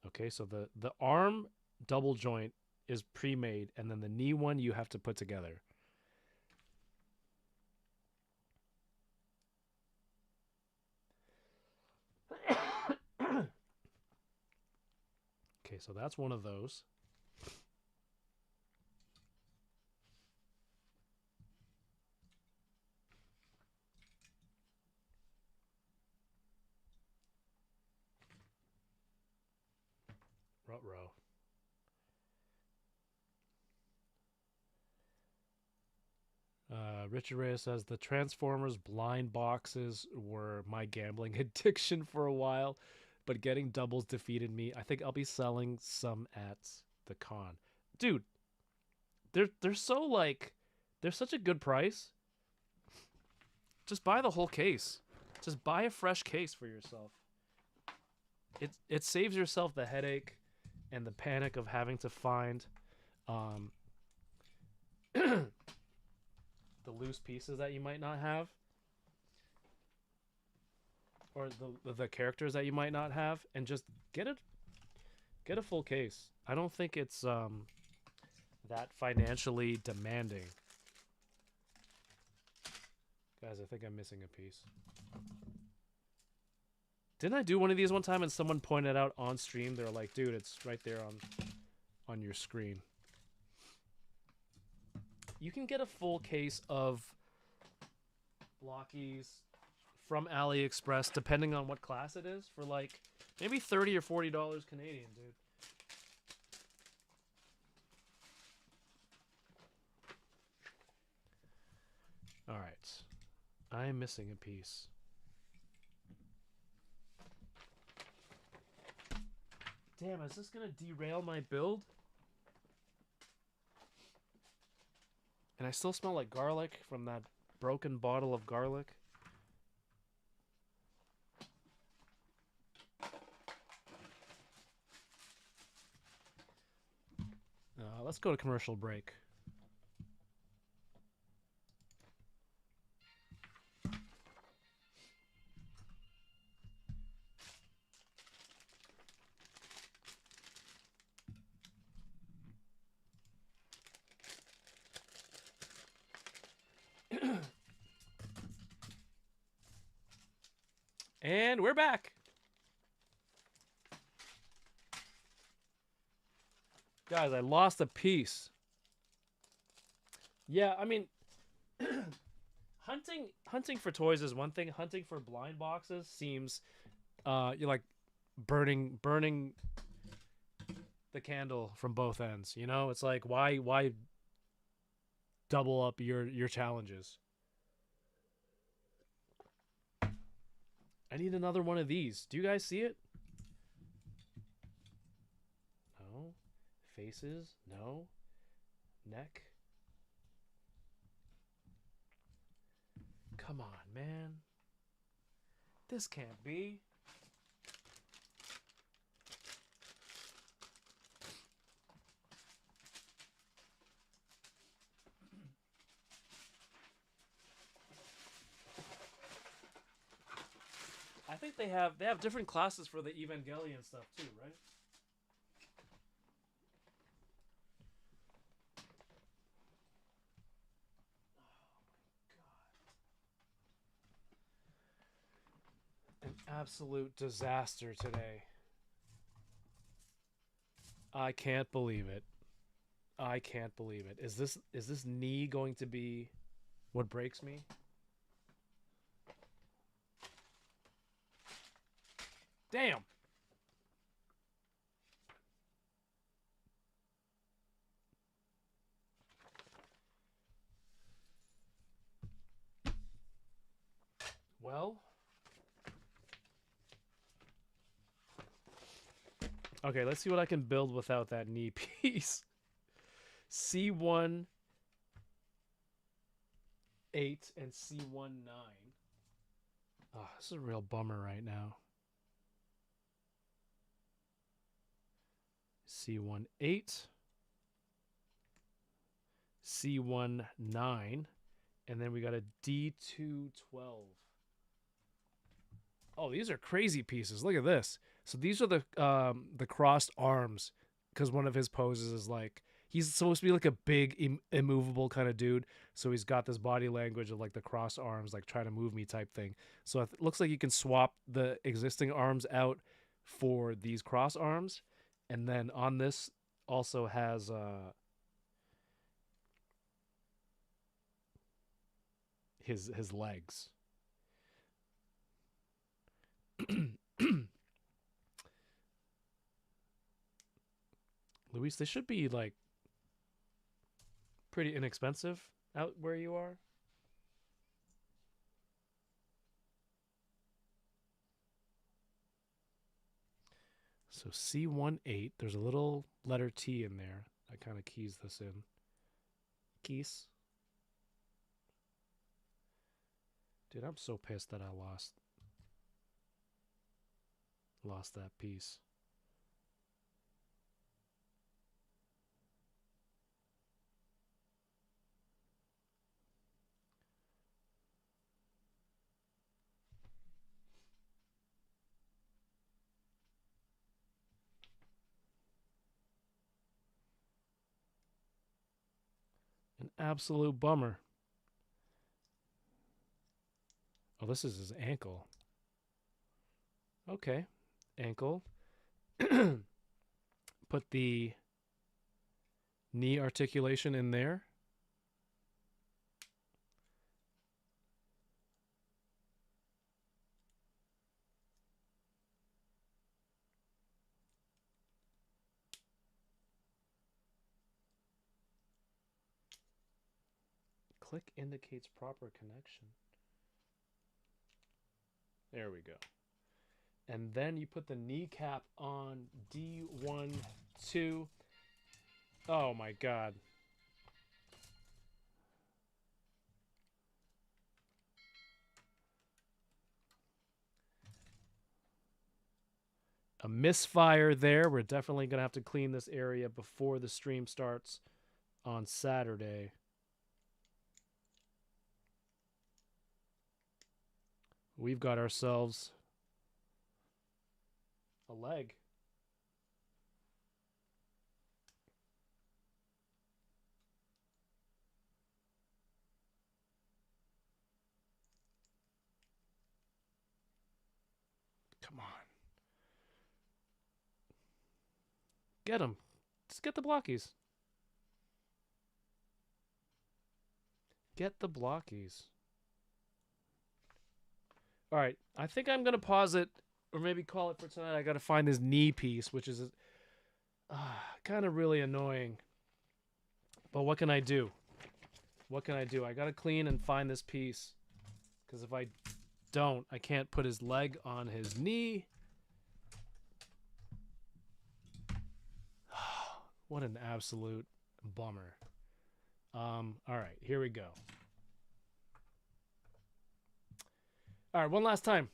Okay, so the arm double joint is pre-made, and then the knee one you have to put together. Okay, so that's one of those. Ruh-roh. Richard Reyes says the Transformers blind boxes were my gambling addiction for a while, but getting doubles defeated me. I think I'll be selling some at the con. Dude, they're so like, they're such a good price. Just buy the whole case. Just buy a fresh case for yourself. It saves yourself the headache and the panic of having to find the loose pieces that you might not have, or the characters that you might not have, and just get a full case. I don't think it's that financially demanding. Guys, I think I'm missing a piece. Didn't I do one of these one time and someone pointed out on stream? They're like, dude, it's right there on your screen. You can get a full case of blockies from AliExpress, depending on what class it is, for like maybe $30 or $40 Canadian, dude. All right. I'm missing a piece. Damn, is this gonna derail my build? And I still smell like garlic from that broken bottle of garlic. Let's go to commercial break. And we're back. Guys, I lost a piece. Yeah, I mean, hunting for toys is one thing. Hunting for blind boxes seems you're like burning the candle from both ends, you know? It's like why double up your challenges? I need another one of these. Do you guys see it? No. Faces? No. Neck? Come on, man. This can't be. I think they have different classes for the Evangelion stuff too, right? Oh my god. An absolute disaster today. I can't believe it. I can't believe it. Is this knee going to be what breaks me? Damn. Well, okay, let's see what I can build without that knee piece. C1 8 and C1 9. Oh, this is a real bummer right now. C1 8, C1 9, and then we got a D2 12. Oh, these are crazy pieces. Look at this. So these are the crossed arms, because one of his poses is like he's supposed to be like a big immovable kind of dude. So he's got this body language of like the crossed arms, like try to move me type thing. So it looks like you can swap the existing arms out for these cross arms, and then on this also has his legs. Luis, they should be like pretty inexpensive out where you are. So C18, there's a little letter T in there. I kind of keys this in. Keys. Dude, I'm so pissed that I lost that piece. An absolute bummer. Oh, this is his ankle. Okay. Ankle. Put the knee articulation in there. Click indicates proper connection. There we go. And then you put the kneecap on D1, 2. Oh my God. A misfire there. We're definitely going to have to clean this area before the stream starts on Saturday. We've got ourselves a leg. Come on. Get him. Just get the blockies. Get the blockies. All right, I think I'm going to pause it or maybe call it for tonight. I got to find this knee piece, which is kind of really annoying. But what can I do? What can I do? I got to clean and find this piece, because if I don't, I can't put his leg on his knee. What an absolute bummer. All right, here we go. All right, one last time.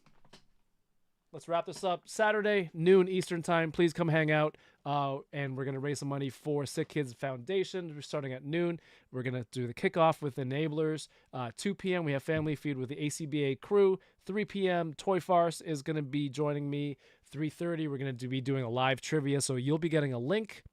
Let's wrap this up. Saturday, noon Eastern time. Please come hang out. And we're going to raise some money for Sick Kids Foundation. We're starting at noon. We're going to do the kickoff with Enablers. 2 p.m., we have Family Feud with the ACBA crew. 3 p.m., Toy Farce is going to be joining me. 3:30, we're going to be doing a live trivia. So you'll be getting a link.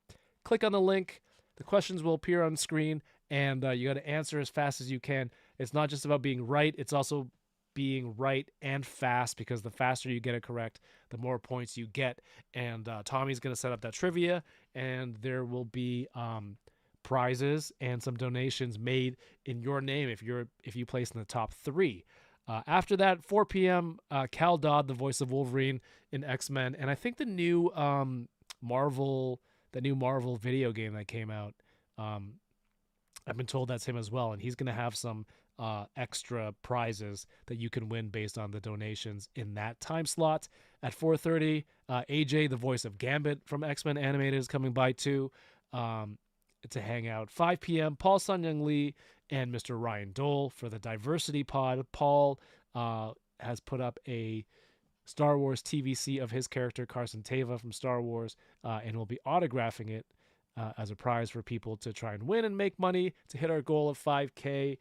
Click on the link. The questions will appear on screen. And you got to answer as fast as you can. It's not just about being right. It's also being right and fast, because the faster you get it correct, the more points you get. And Tommy's going to set up that trivia, and there will be prizes and some donations made in your name if you place in the top 3. After that, 4 p.m., Cal Dodd, the voice of Wolverine in X-Men, and I think the new Marvel video game that came out, I've been told that's him as well, and he's going to have some extra prizes that you can win based on the donations in that time slot. At 4:30, AJ, the voice of Gambit from X-Men Animated, is coming by too to hang out. 5 p.m., Paul Sun-Young Lee and Mr. Ryan Dole for the Diversity Pod. Paul has put up a Star Wars TVC of his character, Carson Teva from Star Wars, and will be autographing it as a prize for people to try and win and make money to hit our goal of 5K.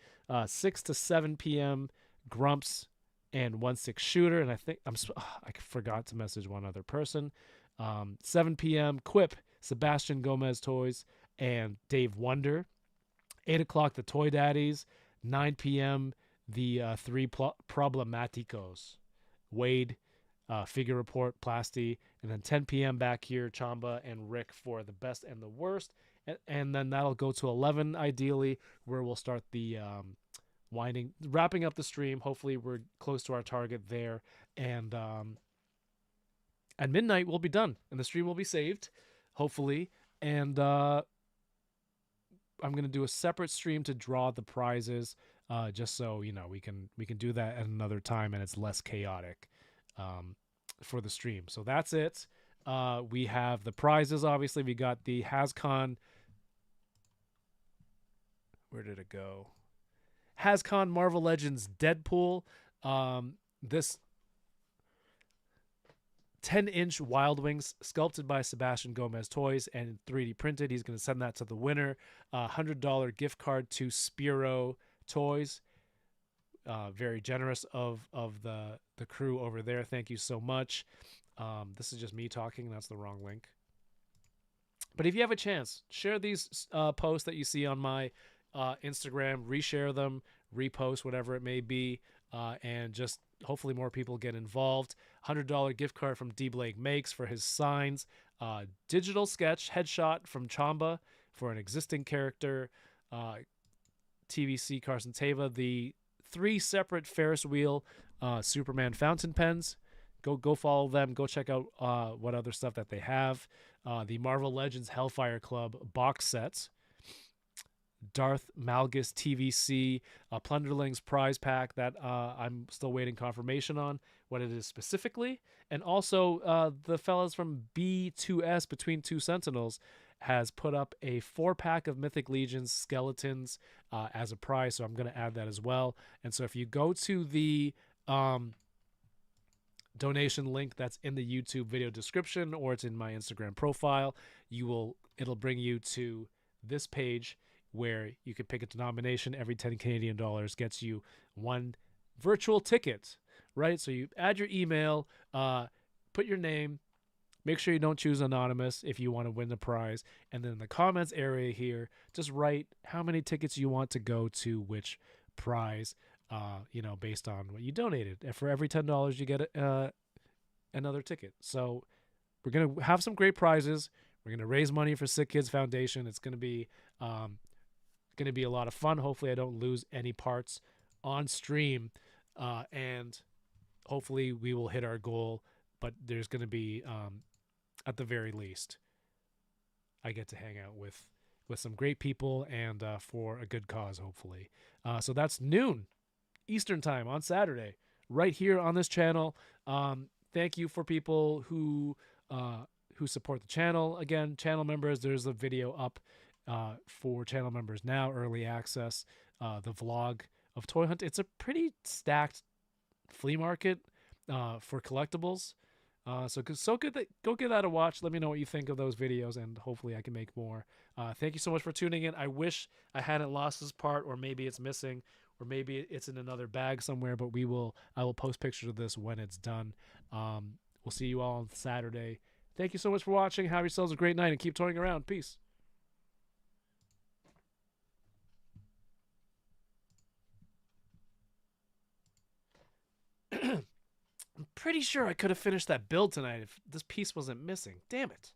6 to 7 p.m., Grumps and 1/6 Shooter, and I forgot to message one other person. 7 p.m., Quip, Sebastian Gomez Toys, and Dave Wonder. 8 o'clock, the Toy Daddies. 9 p.m., the 3 Problematicos, Wade, Figure Report, Plasty, and then 10 p.m. back here, Chamba and Rick for the best and the worst, and then that'll go to 11 ideally, where we'll start the wrapping up the stream. Hopefully we're close to our target there, and at midnight we'll be done and the stream will be saved, hopefully, and I'm gonna do a separate stream to draw the prizes, just so we can do that at another time and it's less chaotic for the stream. So that's it. We have the prizes. Obviously, we got the HasCon. Where did it go? HasCon Marvel Legends Deadpool. This 10-inch Wild Wings sculpted by Sebastian Gomez Toys and 3D printed. He's going to send that to the winner. $100 gift card to Spiro Toys. Very generous of the crew over there. Thank you so much. This is just me talking. That's the wrong link. But if you have a chance, share these posts that you see on my Instagram, reshare them, repost, whatever it may be, and just hopefully more people get involved. $100 gift card from D. Blake Makes for his signs. Digital sketch headshot from Chamba for an existing character. TVC Carson Teva. The 3 separate Ferris wheel Superman fountain pens. Go follow them. Go check out what other stuff that they have. The Marvel Legends Hellfire Club box sets. Darth Malgus TVC, Plunderlings prize pack that I'm still waiting confirmation on what it is specifically. And also the fellas from B2S, Between Two Sentinels, has put up a 4-pack of Mythic Legions skeletons as a prize, so I'm going to add that as well. And so if you go to the donation link that's in the YouTube video description, or it's in my Instagram profile, it'll bring you to this page where you can pick a denomination. Every 10 Canadian dollars gets you 1 virtual ticket, right? So you add your email, put your name, make sure you don't choose anonymous if you want to win the prize, and then in the comments area here, just write how many tickets you want to go to which prize, based on what you donated. And for every $10, you get another ticket. So we're going to have some great prizes. We're going to raise money for Sick Kids Foundation. It's going to be a lot of fun. Hopefully I don't lose any parts on stream, and hopefully we will hit our goal, but there's going to be at the very least I get to hang out with some great people and for a good cause, hopefully. So that's noon Eastern time on Saturday right here on this channel. Thank you for people who support the channel. Again, channel members, there's a video up for channel members now, early access, the vlog of Toy Hunt. It's a pretty stacked flea market for collectibles. So good that go give that a watch. Let me know what you think of those videos, and hopefully I can make more. Thank you so much for tuning in. I wish I hadn't lost this part, or maybe it's missing, or maybe it's in another bag somewhere, but I will post pictures of this when it's done. We'll see you all on Saturday. Thank you so much for watching. Have yourselves a great night and keep toying around. Peace. pretty sure I could have finished that build tonight if this piece wasn't missing. Damn it.